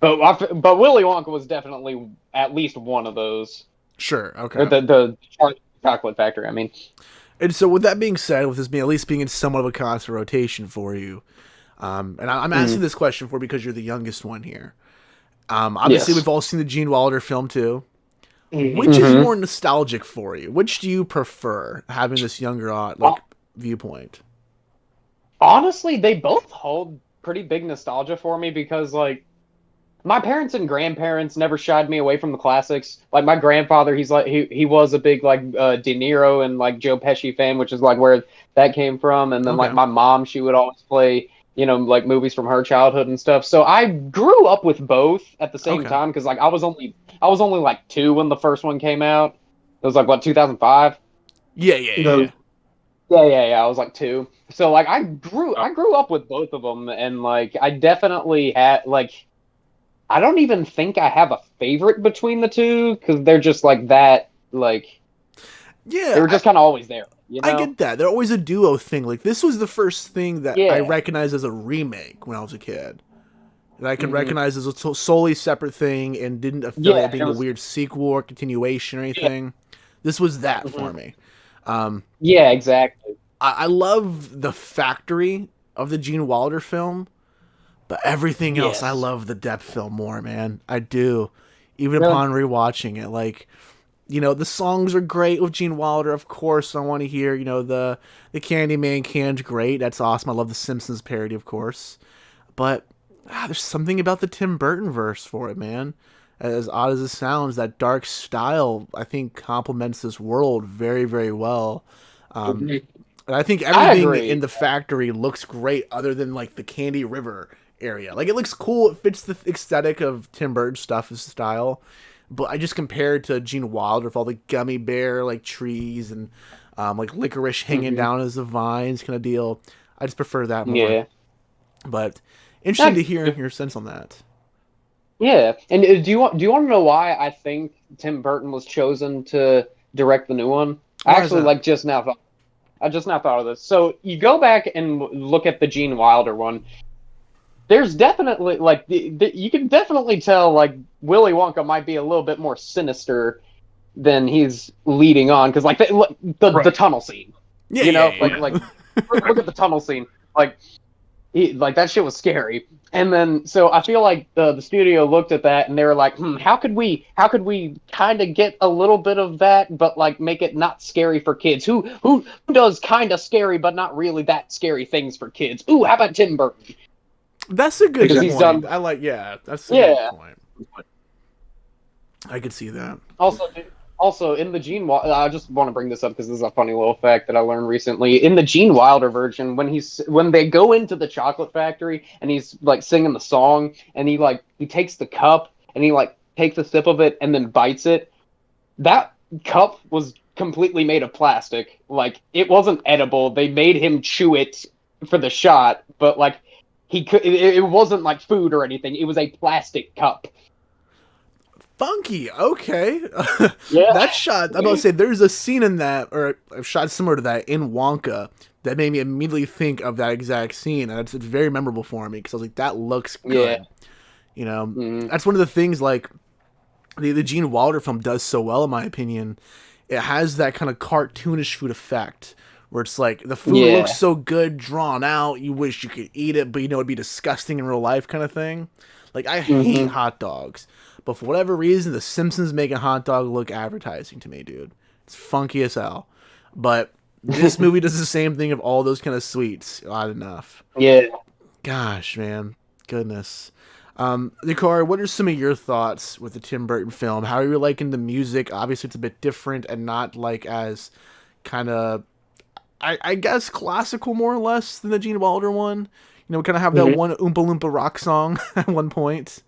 But Willy Wonka was definitely at least one of those. Sure, okay. The Chocolate Factory, I mean. And so with that being said, with this being at least being in somewhat of a constant rotation for you, and I'm asking this question because you're the youngest one here. Obviously, we've all seen the Gene Wilder film too. Which is more nostalgic for you? Which do you prefer, having this younger viewpoint? Honestly, they both hold pretty big nostalgia for me because, like, my parents and grandparents never shied me away from the classics. Like, my grandfather, he was a big, like, De Niro and, like, Joe Pesci fan, which is, like, where that came from. And then, like, my mom, she would always play, like, movies from her childhood and stuff. So I grew up with both at the same time because, like, I was only, like, 2 when the first one came out. It was, like, what, 2005? Yeah. Yeah, I was, like, 2. So, like, I grew up with both of them. And, like, I definitely had, like... I don't even think I have a favorite between the two because they're just like that, like... Yeah. They were just kind of always there, I get that. They're always a duo thing. Like, this was the first thing that I recognized as a remake when I was a kid. And I could recognize as a solely separate thing and didn't feel it being a weird sequel or continuation or anything. Yeah. This was that for me. Yeah, exactly. I love the factory of the Gene Wilder film. But everything else, I love the depth film more, man. I do. Even upon rewatching it. Like, the songs are great with Gene Wilder, of course. I want to hear, the Candyman can's great. That's awesome. I love the Simpsons parody, of course. But there's something about the Tim Burton verse for it, man. As odd as it sounds, that dark style, I think, complements this world very, very well. And I think everything in the factory looks great other than, like, the Candy River area. Like, it looks cool. It fits the aesthetic of Tim Burton stuff, his style. But I just compare it to Gene Wilder with all the gummy bear, like, trees and, like, licorice hanging down as the vines kind of deal. I just prefer that more. Yeah. But interesting to hear your sense on that. Yeah. And do you want to know why I think Tim Burton was chosen to direct the new one? I actually, like, I just now thought of this. So you go back and look at the Gene Wilder one. There's definitely, like, you can definitely tell, like, Willy Wonka might be a little bit more sinister than he's leading on. Because, like, the tunnel scene. Yeah, you know? yeah. Like, look at the tunnel scene. Like, that shit was scary. And then, so I feel like the studio looked at that and they were like, how could we kind of get a little bit of that, but, like, make it not scary for kids? Who does kind of scary, but not really that scary things for kids? Ooh, how about Tim Burton? That's a good point. I like, that's a good point. I could see that. Also, in the Gene Wilder, I just want to bring this up because this is a funny little fact that I learned recently. In the Gene Wilder version, when they go into the chocolate factory and he's, like, singing the song, and he takes the cup and he, like, takes a sip of it and then bites it, that cup was completely made of plastic. Like, it wasn't edible. They made him chew it for the shot, but, like, it wasn't like food or anything. It was a plastic cup. Funky. Okay. Yeah. That shot, I'm about to say, there's a scene in that, or a shot similar to that in Wonka, that made me immediately think of that exact scene. And it's very memorable for me because I was like, that looks good. Yeah. You know, that's one of the things, like, the Gene Wilder film does so well, in my opinion. It has that kind of cartoonish food effect. Where it's like, the food looks so good, drawn out, you wish you could eat it, but you know it'd be disgusting in real life kind of thing. Like, I hate hot dogs. But for whatever reason, The Simpsons make a hot dog look advertising to me, dude. It's funky as hell. But this movie does the same thing of all those kind of sweets. Odd enough. Yeah. Gosh, man. Goodness. Dakari, what are some of your thoughts with the Tim Burton film? How are you liking the music? Obviously, it's a bit different and not, like, as kind of... I guess classical more or less than the Gene Wilder one. You know, we kind of have that one Oompa Loompa rock song at one point.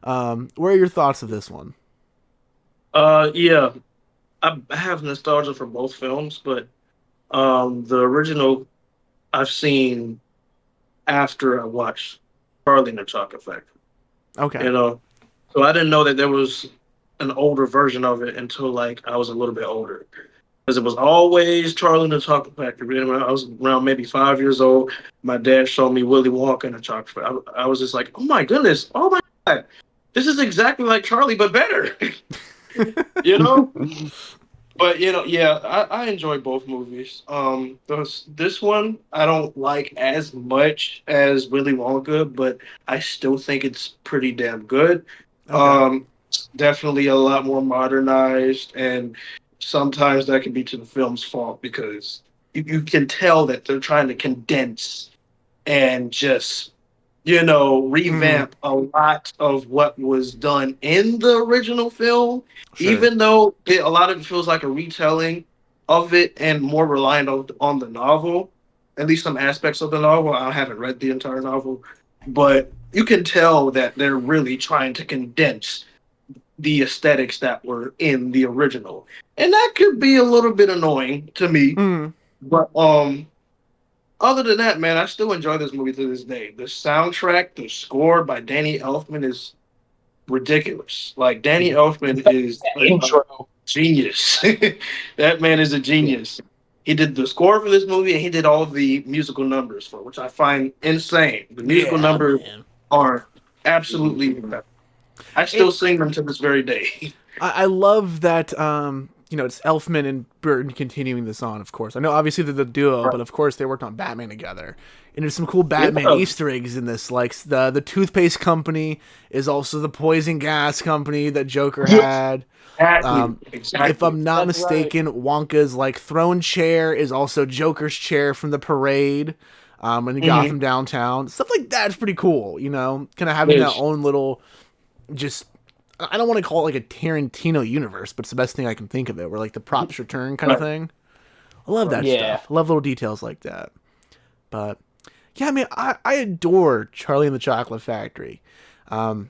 What are your thoughts of this one? Yeah, I have nostalgia for both films, but the original I've seen after I watched Charlie and the Chocolate Factory. Okay. You know, so I didn't know that there was an older version of it until, like, I was a little bit older. Because it was always Charlie and the Chocolate Factory. And when I was around maybe 5 years old, my dad showed me Willy Wonka and the Chocolate Factory. I was just like, oh my goodness, oh my God, this is exactly like Charlie, but better. You know? But, you know, yeah, I enjoy both movies. This one I don't like as much as Willy Wonka, but I still think it's pretty damn good. Okay. Definitely a lot more modernized, and sometimes that can be to the film's fault because you can tell that they're trying to condense and just, you know, revamp a lot of what was done in the original film, even though a lot of it feels like a retelling of it and more reliant on the novel, at least some aspects of the novel. I haven't read the entire novel, but you can tell that they're really trying to condense the aesthetics that were in the original. And that could be a little bit annoying to me. But other than that, man, I still enjoy this movie to this day. The soundtrack, the score by Danny Elfman is ridiculous. Like, Danny Elfman is a genius. That man is a genius. He did the score for this movie, and he did all the musical numbers for it, which I find insane. The musical numbers are absolutely incredible. I still sing them to this very day. I love that, you know, it's Elfman and Burton continuing this on, of course. I know, obviously, they're the duo, but of course, they worked on Batman together. And there's some cool Batman Easter eggs in this. Like, the toothpaste company is also the poison gas company that Joker had. Exactly. If I'm not mistaken, Wonka's, like, throne chair is also Joker's chair from the parade when he got them downtown. Stuff like that's pretty cool, you know? Kind of having that own little... just, I don't want to call it like a Tarantino universe, but it's the best thing I can think of it, where, like, the props return kind of thing. I love that stuff. I love little details like that. But Yeah, I mean, I adore Charlie and the Chocolate Factory. One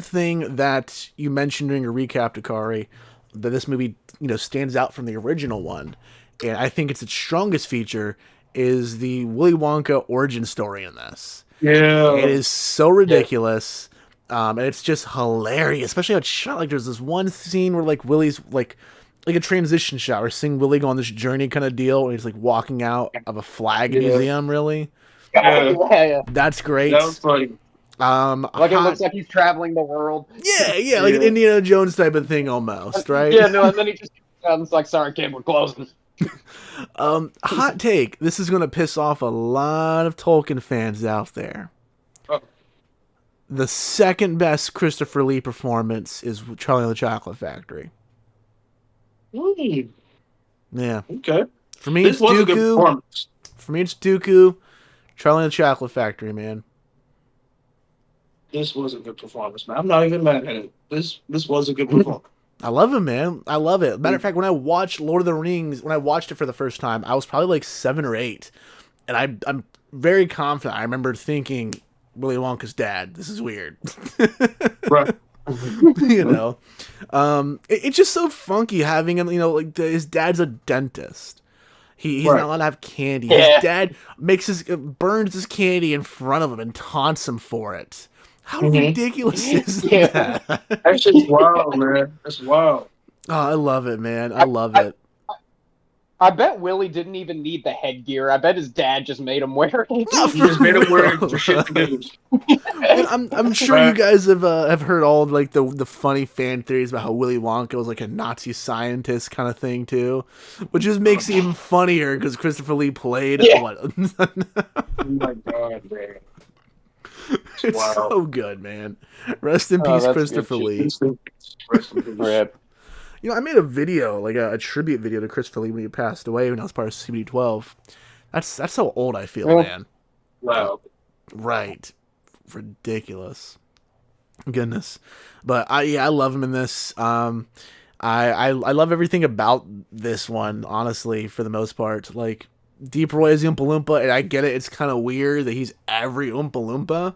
thing that you mentioned during your recap, Dakari, that this movie, stands out from the original one, and I think it's its strongest feature, is the Willy Wonka origin story in this. Yeah. It is so ridiculous. And it's just hilarious, especially how it's shot. Like, there's this one scene where, like, Willy's, like a transition shot. We're seeing Willy go on this journey kind of deal, and he's, like, walking out of a flag museum, really. Yeah. That's great. That was funny. Like, it looks like he's traveling the world. Yeah, like an Indiana Jones type of thing almost, right? Yeah, no, and then he just comes like, sorry, kid, we're closing. Hot take. This is going to piss off a lot of Tolkien fans out there. Oh. The second best Christopher Lee performance is Charlie and the Chocolate Factory. Yeah. Okay. For me, it's Dooku. For me, it's Dooku. Charlie and the Chocolate Factory, man. This was a good performance, man. I'm not even mad at it. This was a good performance. I love it, man. I love it. Matter of fact, when I watched Lord of the Rings, when I watched it for the first time, I was probably like 7 or 8. And I'm very confident. I remember thinking, Willy Wonka's dad. This is weird. Right. It's just so funky having him, his dad's a dentist. He's not allowed to have candy. Yeah. His dad burns his candy in front of him and taunts him for it. How ridiculous is that? That shit's wild, man. That's wild. Oh, I love it, man. I love it. I bet Willy didn't even need the headgear. I bet his dad just made him wear it. He just made him wear it for shit to do. I'm sure you guys have heard all like the funny fan theories about how Willy Wonka was like a Nazi scientist kind of thing too, which just makes it even funnier because Christopher Lee played. Yeah. Oh my god, man. It's so good, man. Rest in peace, Christopher Lee. Rest in peace. Rip. I made a video, like a tribute video to Christopher Lee when he passed away when I was part of CBD12. That's how old I feel, man. Wow. Right. Ridiculous. Goodness. But I love him in this. I love everything about this one, honestly, for the most part. Like, Deep Roy is the Oompa Loompa, and I get it. It's kind of weird that he's every Oompa Loompa.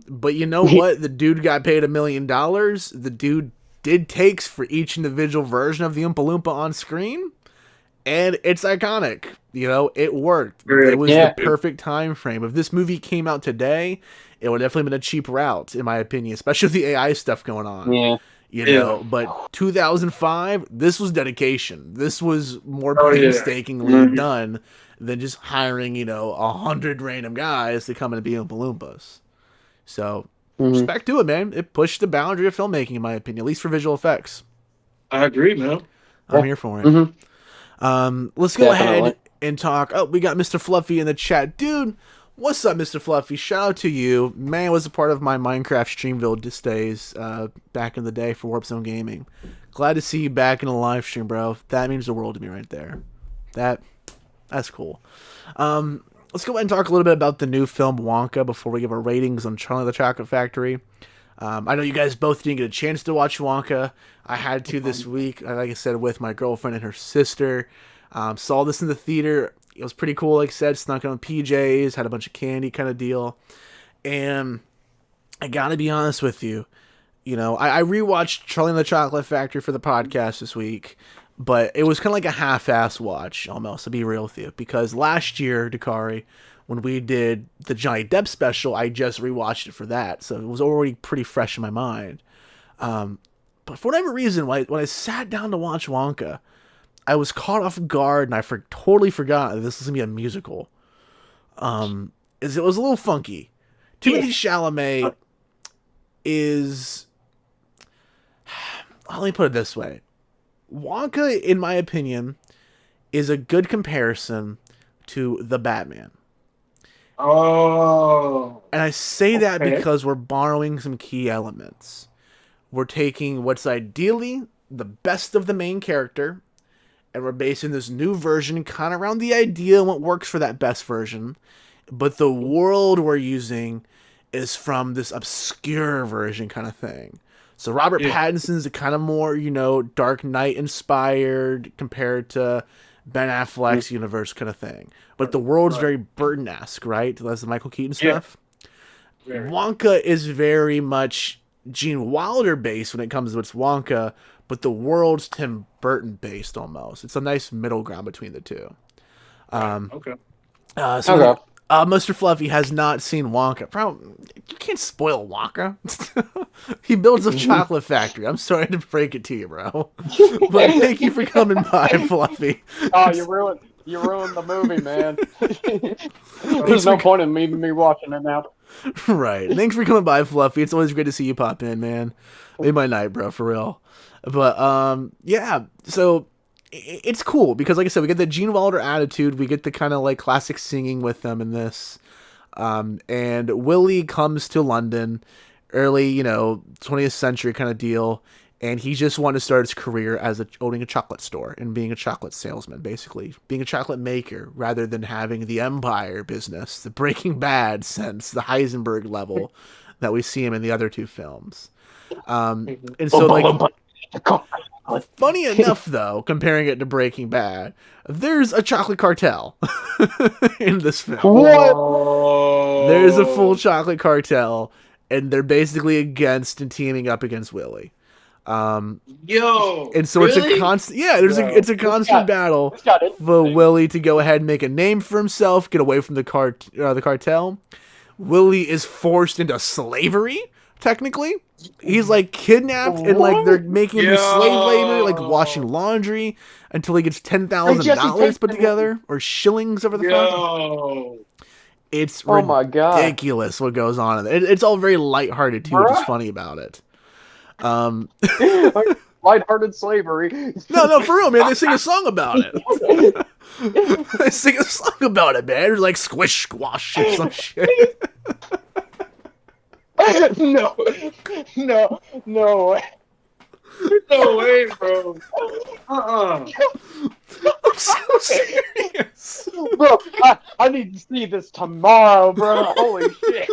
But you know what? The dude got paid $1 million. The dude did takes for each individual version of the Oompa Loompa on screen, and it's iconic. It worked. It was the perfect time frame. If this movie came out today, it would definitely been a cheap route, in my opinion, especially with the AI stuff going on. Yeah. But 2005, this was dedication. This was more painstakingly done than just hiring, 100 random guys to come in and be Oompa Loompas. So, respect to it, man. It pushed the boundary of filmmaking, in my opinion, at least for visual effects. I agree, man. I'm here for it. Let's go ahead and talk. Oh, we got Mr. Fluffy in the chat. Dude, what's up, Mr. Fluffy? Shout out to you. Man was a part of my Minecraft Streamville days back in the day for Warp Zone Gaming. Glad to see you back in a live stream, bro. That means the world to me right there. That's cool. Let's go ahead and talk a little bit about the new film Wonka before we give our ratings on Charlie and the Chocolate Factory. I know you guys both didn't get a chance to watch Wonka. I had to this week, like I said, with my girlfriend and her sister. Saw this in the theater. It was pretty cool, like I said. Snuck on PJs, had a bunch of candy kind of deal. And I gotta be honest with you. I rewatched Charlie and the Chocolate Factory for the podcast this week. But it was kind of like a half-ass watch, almost, to be real with you. Because last year, Dakari, when we did the Johnny Depp special, I just rewatched it for that. So it was already pretty fresh in my mind. But for whatever reason, when I sat down to watch Wonka, I was caught off guard, and I totally forgot that this was going to be a musical. It was a little funky. Timothée Chalamet is... Let me put it this way. Wonka, in my opinion, is a good comparison to The Batman. Oh. And I say that because we're borrowing some key elements. We're taking what's ideally the best of the main character, and we're basing this new version kind of around the idea and what works for that best version. But the world we're using is from this obscure version kind of thing. So Robert Pattinson's a kind of more, Dark Knight inspired compared to Ben Affleck's universe kind of thing. But the world's very Burton-esque, right? That's the Michael Keaton stuff. Yeah. Wonka is very much Gene Wilder based when it comes to its Wonka, but the world's Tim Burton based almost. It's a nice middle ground between the two. Okay. Mr. Fluffy has not seen Wonka. Bro, you can't spoil Wonka. He builds a chocolate factory. I'm sorry to break it to you, bro. But thank you for coming by, Fluffy. Oh, you ruined the movie, man. There's no point in me watching it now. Right. Thanks for coming by, Fluffy. It's always great to see you pop in, man. Made my night, bro, for real. But yeah, so it's cool because, like I said, we get the Gene Wilder attitude. We get the kind of like classic singing with them in this. And Willy comes to London, early 20th century kind of deal, and he just wanted to start his career as owning a chocolate store and being a chocolate salesman, basically being a chocolate maker rather than having the empire business, the Breaking Bad sense, the Heisenberg level that we see him in the other two films. And so like. Funny enough, though, comparing it to Breaking Bad, there's a chocolate cartel in this film. What? There's a full chocolate cartel, and they're basically against and teaming up against Willy. And so really? it's a constant. Yeah, it's a constant battle for Willy to go ahead and make a name for himself, get away from the cartel. Willy is forced into slavery. Technically, he's like kidnapped and like they're making him do slave labor, like washing laundry, until he gets $10,000 put together or shillings over the phone. It's ridiculous what goes on. It's all very lighthearted too, which is funny about it. Lighthearted slavery. No, for real, man. They sing a song about it. They sing a song about it, man. It's like squish squash or some shit. No way. No way, bro. I'm so serious. Bro, I need to see this tomorrow, bro. Holy shit.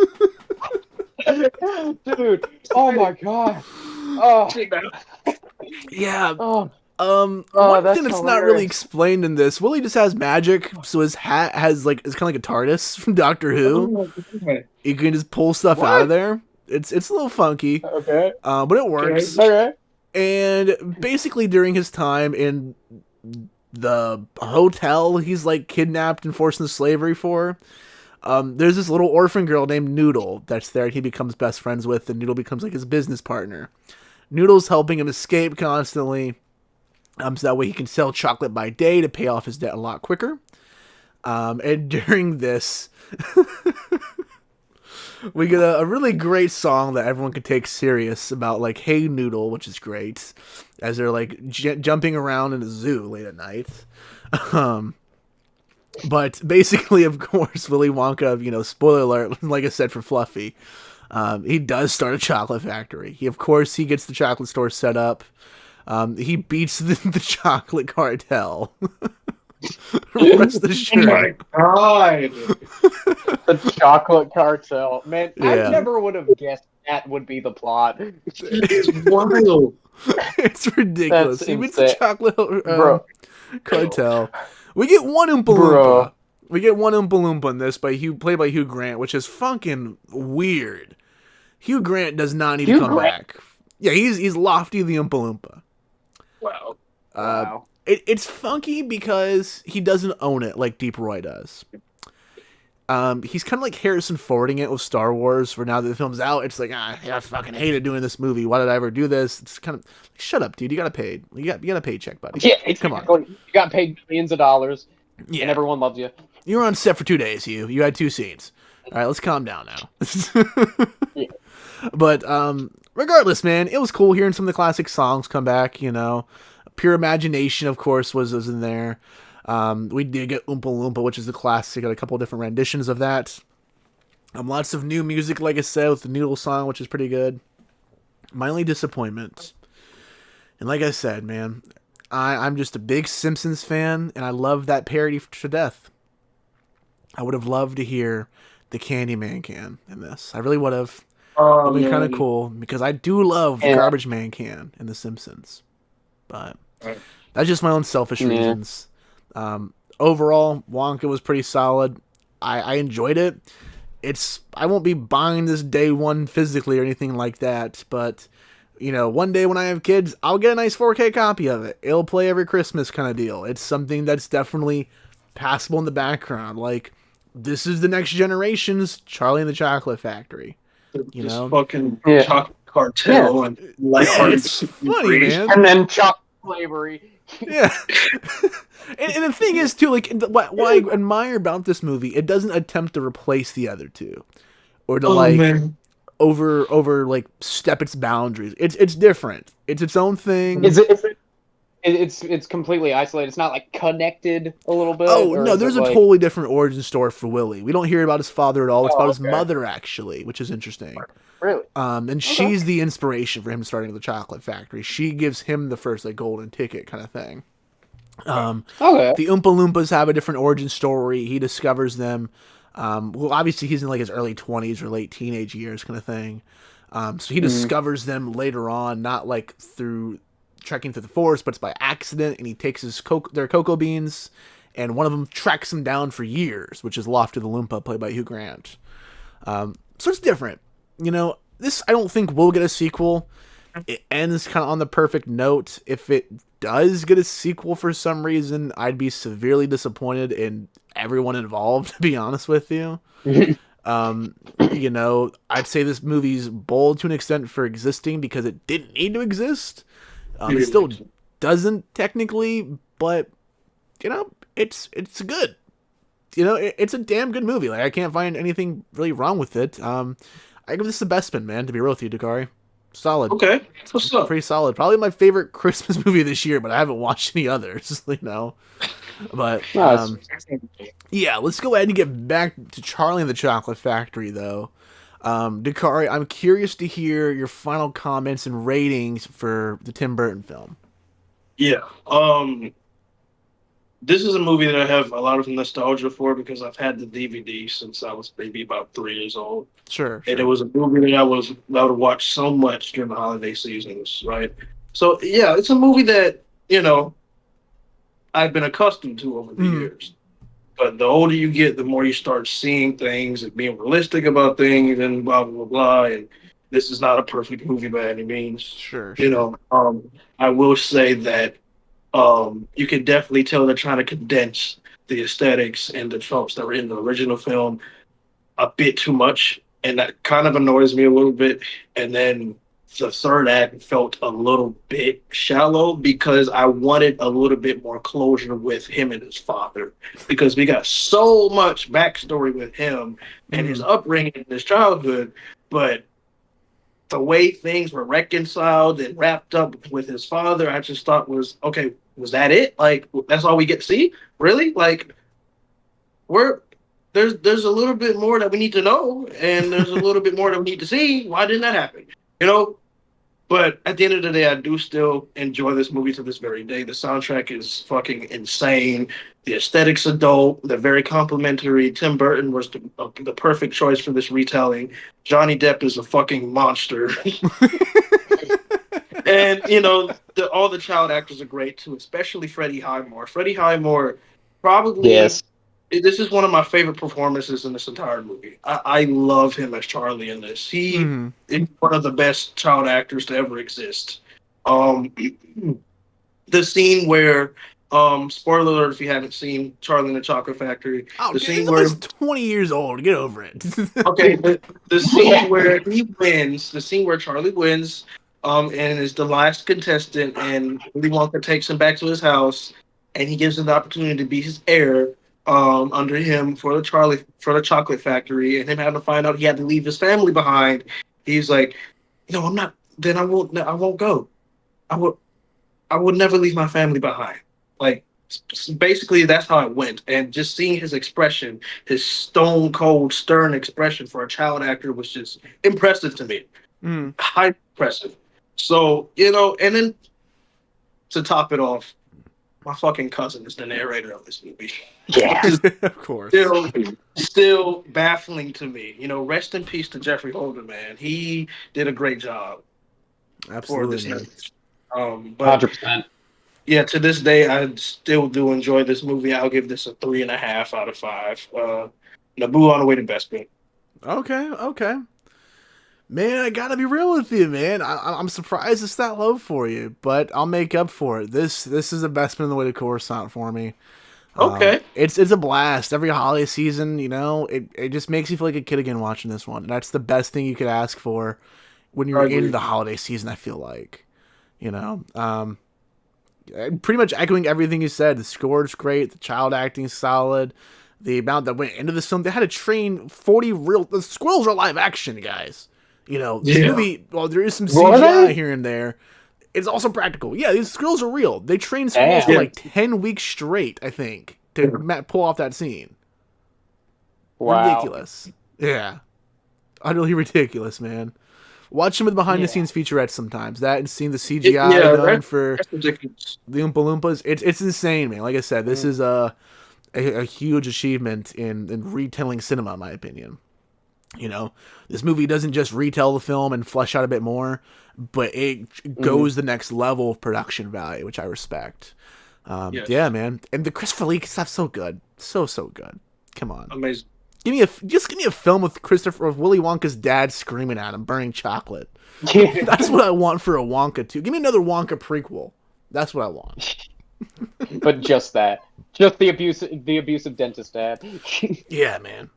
Dude, oh my god. Oh. Yeah. One thing that's not really explained in this, Willy just has magic, so his hat is kind of like a TARDIS from Doctor Who. You can just pull stuff out of there. It's a little funky. Okay. But it works. Okay. And basically during his time in the hotel he's like kidnapped and forced into slavery for, there's this little orphan girl named Noodle that's there and he becomes best friends with, and Noodle becomes like his business partner. Noodle's helping him escape constantly. So that way he can sell chocolate by day to pay off his debt a lot quicker. And during this, we get a really great song that everyone can take serious about, like Hey Noodle, which is great, as they're like jumping around in a zoo late at night. But basically, of course, Willy Wonka, spoiler alert, like I said for Fluffy, he does start a chocolate factory. He gets the chocolate store set up. He beats the chocolate cartel. Rest assured. Oh my god! The chocolate cartel. Man, I never would have guessed that would be the plot. It's wild. It's ridiculous. He beats the chocolate cartel. We get one Oompa Loompa. We get one Oompa Loompa in this, played by Hugh Grant, which is fucking weird. Hugh Grant does not need to come back. Yeah, he's Lofty the Oompa Loompa. Wow. Wow. It's funky because he doesn't own it like Deep Roy does. He's kind of like Harrison Fording it with Star Wars, where now that the film's out, it's like, I fucking hated doing this movie. Why did I ever do this? It's kind of like, shut up, dude. You got a paycheck, buddy. Yeah, exactly. Come on. You got paid millions of dollars, and everyone loves you. You were on set for 2 days, You had 2 scenes. All right, let's calm down now. Yeah. But regardless, man, it was cool hearing some of the classic songs come back, Pure Imagination, of course, was in there. We did get Oompa Loompa, which is a classic. Got a couple different renditions of that. Lots of new music, like I said, with the Noodle song, which is pretty good. My only disappointment, and like I said, man, I'm just a big Simpsons fan, and I love that parody to death. I would have loved to hear the Candyman can in this. I really would have. It would be kind of cool, because I do love the Garbage Man can in The Simpsons. But that's just my own selfish reasons. Overall, Wonka was pretty solid. I enjoyed it. I won't be buying this day one physically or anything like that, but one day when I have kids, I'll get a nice 4K copy of it. It'll play every Christmas kind of deal. It's something that's definitely passable in the background. Like, this is the next generation's Charlie and the Chocolate Factory. Fucking chocolate cartel and it's funny, man. And then chocolate slavery. Yeah. and the thing is, too, like, what I admire about this movie, it doesn't attempt to replace the other two. Or to, over like, step its boundaries. It's different. It's its own thing. It's completely isolated. It's not, like, connected a little bit. Oh, no, there's a totally different origin story for Willy. We don't hear about his father at all. It's about his mother, actually, which is interesting. Really? And she's the inspiration for him starting the chocolate factory. She gives him the first, like, golden ticket kind of thing. The Oompa Loompas have a different origin story. He discovers them. Well, obviously he's in, like, his early 20s or late teenage years kind of thing. So he discovers them later on, not, like, through trekking through the forest, but it's by accident, and he takes their cocoa beans, and one of them tracks him down for years, which is Lofty the Loompa, played by Hugh Grant. So it's different. This, I don't think, will get a sequel. It ends kind of on the perfect note. If it does get a sequel for some reason, I'd be severely disappointed in everyone involved, to be honest with you. I'd say this movie's bold to an extent for existing because it didn't need to exist. It still doesn't technically, but it's good. It's a damn good movie. Like, I can't find anything really wrong with it. I give this the best spin, man, to be real with you, Dakari. Solid. Okay. What's up? Pretty solid. Probably my favorite Christmas movie this year, but I haven't watched any others, But, yeah, let's go ahead and get back to Charlie and the Chocolate Factory, though. Dakari, I'm curious to hear your final comments and ratings for the Tim Burton film. Yeah. This is a movie that I have a lot of nostalgia for because I've had the DVD since I was maybe about 3 years old. Sure. And it was a movie that I would watch so much during the holiday seasons, right? So, yeah, it's a movie that, I've been accustomed to over the years. But the older you get, the more you start seeing things and being realistic about things and blah, blah, blah. And this is not a perfect movie by any means. Sure. I will say that you can definitely tell they're trying to condense the aesthetics and the tropes that were in the original film a bit too much. And that kind of annoys me a little bit. And then the third act felt a little bit shallow because I wanted a little bit more closure with him and his father, because we got so much backstory with him and his upbringing and his childhood, but the way things were reconciled and wrapped up with his father, I just thought was that it? Like, that's all we get to see? Really? Like, there's a little bit more that we need to know, and there's a little bit more that we need to see. Why didn't that happen? But at the end of the day, I do still enjoy this movie to this very day. The soundtrack is fucking insane. The aesthetics are dope. They're very complimentary. Tim Burton was the perfect choice for this retelling. Johnny Depp is a fucking monster. And, all the child actors are great, too, especially Freddie Highmore. Freddie Highmore probably... Yes. This is one of my favorite performances in this entire movie. I love him as Charlie in this. He is one of the best child actors to ever exist. The scene where, spoiler alert if you haven't seen Charlie and the Chocolate Factory. Oh, the scene where he's 20 years old. Get over it. Okay, the scene where he wins, the scene where Charlie wins, and is the last contestant, and Willy Wonka takes him back to his house, and he gives him the opportunity to be his heir. Under him for the Chocolate Factory, and him having to find out he had to leave his family behind. He's like, I'm not. Then I won't go. I would never leave my family behind. Like, basically, that's how it went. And just seeing his expression, his stone cold, stern expression for a child actor was just impressive to me. High impressive. So and then to top it off, my fucking cousin is the narrator of this movie. Yeah, of course. Still baffling to me. Rest in peace to Jeffrey Holder, man. He did a great job. Absolutely. For this. 100%. yeah, to this day, I still do enjoy this movie. I'll give this a 3.5 out of 5. Naboo on the way to best pick. Okay. Man, I gotta be real with you, man. I'm surprised it's that low for you, but I'll make up for it. This is the best spin on the way to Coruscant for me. Okay. It's a blast. Every holiday season, it just makes you feel like a kid again watching this one. And that's the best thing you could ask for when you're in the holiday season, I feel like. Pretty much echoing everything you said. The score's great. The child acting's solid. The amount that went into this film, they had to train 40 real... The squirrels are live action, guys. This movie, while there is some CGI here and there, it's also practical. Yeah, these squirrels are real. They trained squirrels for like 10 weeks straight, I think, to pull off that scene. Wow. Ridiculous. Yeah. Utterly ridiculous, man. Watch some of the behind-the-scenes featurettes sometimes. That and seeing the CGI done for the Oompa Loompas. It's insane, man. Like I said, this is a huge achievement in retelling cinema, in my opinion. This movie doesn't just retell the film and flesh out a bit more, but it goes the next level of production value, which I respect. Yeah, man. And the Christopher Lee stuff's so good. So good. Come on. Amazing. Give me a film with Willy Wonka's dad screaming at him, burning chocolate. That's what I want for a Wonka 2. Give me another Wonka prequel. That's what I want. But just that. Just the abusive dentist dad. Yeah, man.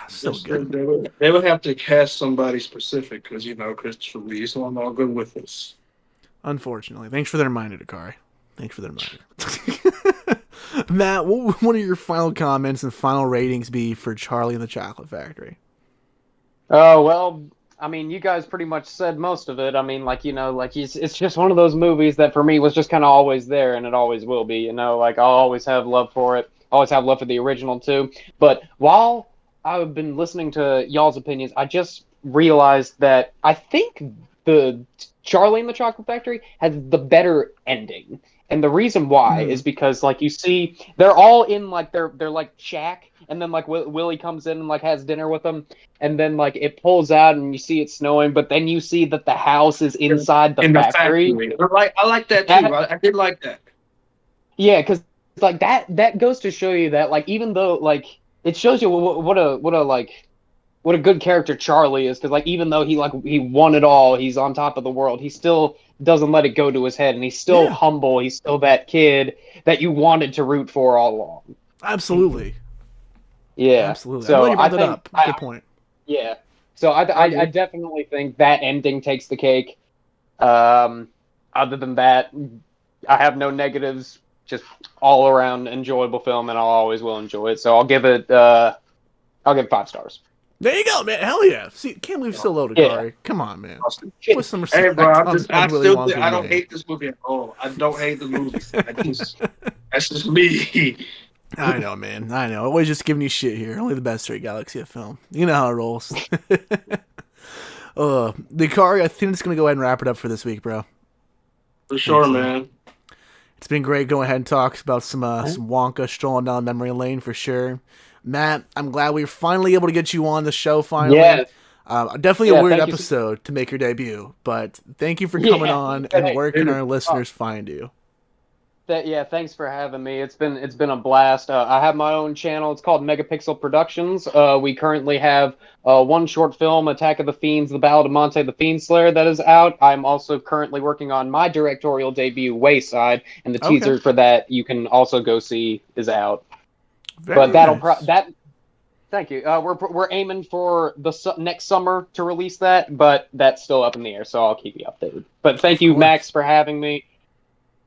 So good. They would have to cast somebody specific because, Christopher Lee, so I'm all good with this. Unfortunately. Thanks for the reminder, Dakari. Thanks for the reminder. Matt, what would your final comments and final ratings be for Charlie and the Chocolate Factory? Well, I mean, you guys pretty much said most of it. I mean, it's just one of those movies that for me was just kind of always there, and it always will be. I'll always have love for it. Always have love for the original too. But while I've been listening to y'all's opinions, I just realized that I think the Charlie and the Chocolate Factory has the better ending. And the reason why is because, you see, they're all in, their shack, and then, Willie comes in and, has dinner with them, and then, it pulls out, and you see it snowing, but then you see that the house is inside the factory. I like that, too. I did like that. Yeah, because, that goes to show you that, even though, it shows you what a good character Charlie is, because even though he won it all, he's on top of the world, he still doesn't let it go to his head, and he's still humble. He's still that kid that you wanted to root for all along. Absolutely. Yeah. Absolutely. So I brought that up. Good point. Yeah. So I definitely think that ending takes the cake. Other than that, I have no negatives. Just all around enjoyable film, and I always will enjoy it. So I'll give it 5 stars. There you go, man. Hell yeah. See, can't leave so low, Dakari. Come on, man. Put some respect. Hey, bro, I don't hate this movie at all. I don't hate the movie. That's just me. I know, man. I know. Always just giving you shit here. Only the best straight Galaxy of film. You know how it rolls. Dakari, I think it's going to go ahead and wrap it up for this week, bro. For sure, man. It's been great going ahead and talk about some Wonka strolling down memory lane for sure. Matt, I'm glad we were finally able to get you on the show finally. Yeah. Definitely a weird episode to make your debut, but thank you for coming on and where can our listeners find you? Thanks for having me. It's been a blast. I have my own channel. It's called Megapixel Productions. We currently have one short film, Attack of the Fiends, The Ballad of Monte the Fiendslayer, that is out. I'm also currently working on my directorial debut, Wayside, and the teaser for that you can also go see is out. Thank you. We're aiming for the next summer to release that, but that's still up in the air, so I'll keep you updated. But thank you, Max, for having me.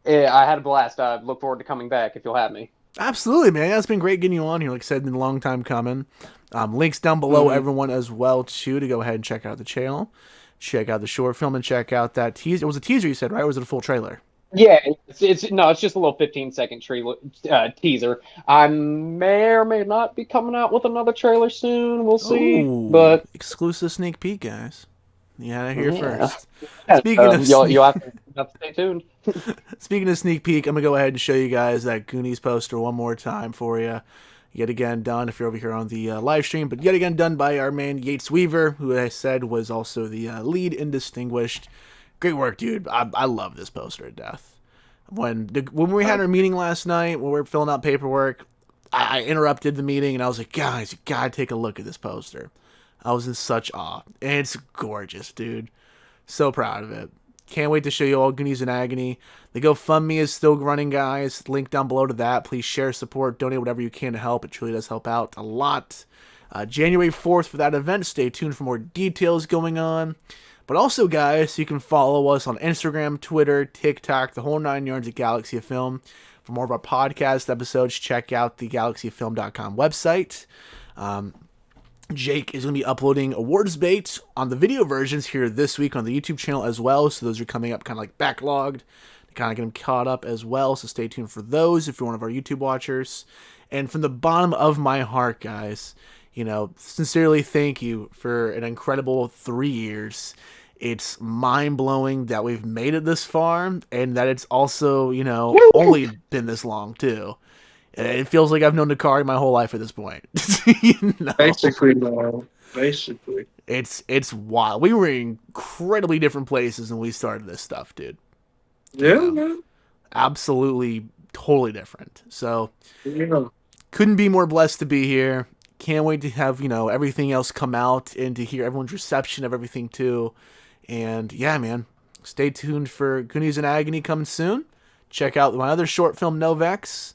I had a blast. I look forward to coming back if you'll have me. Absolutely, man. Yeah, it's been great getting you on here. Like I said, it's been a long time coming. Links down below, everyone as well, too, to go ahead and check out the channel, check out the short film, and check out that teaser. It was a teaser, you said, right? Or was it a full trailer? Yeah, it's just a little 15-second teaser. I may or may not be coming out with another trailer soon. We'll see. Ooh, but exclusive sneak peek, guys. You had it here first. Yeah, you'll have to stay tuned. Speaking of sneak peek, I'm going to go ahead and show you guys that Goonies poster one more time for you. Yet again done, if you're over here on the live stream, but yet again done by our man Yates Weaver, who I said was also the lead in Distinguished. Great work, dude. I love this poster to death. When we had our meeting last night, when we were filling out paperwork, I interrupted the meeting and I was like, guys, you gotta take a look at this poster. I was in such awe. And it's gorgeous, dude. So proud of it. Can't wait to show you all Goonies in Agony. The GoFundMe is still running, guys. Link down below to that. Please share, support, donate whatever you can to help. It truly does help out a lot. January 4th for that event. Stay tuned for more details going on. But also, guys, you can follow us on Instagram, Twitter, TikTok, the whole 9 yards at Galaxy of Film. For more of our podcast episodes, check out the galaxyofilm.com website. Jake is going to be uploading awards bait on the video versions here this week on the YouTube channel as well. So those are coming up kind of like backlogged to kind of get them caught up as well. So stay tuned for those if you're one of our YouTube watchers. And from the bottom of my heart, guys, sincerely thank you for an incredible 3 years. It's mind-blowing that we've made it this far and that it's also, only been this long too. It feels like I've known Dakari my whole life at this point. Basically, man. Basically. It's wild. We were in incredibly different places when we started this stuff, dude. Yeah, man. Absolutely, totally different. So, couldn't be more blessed to be here. Can't wait to have, everything else come out and to hear everyone's reception of everything too. And yeah, man, stay tuned for Goonies in Agony coming soon. Check out my other short film, Novex.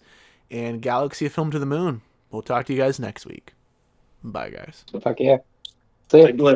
And Galaxy of Film to the Moon. We'll talk to you guys next week. Bye, guys. Fuck yeah. See ya.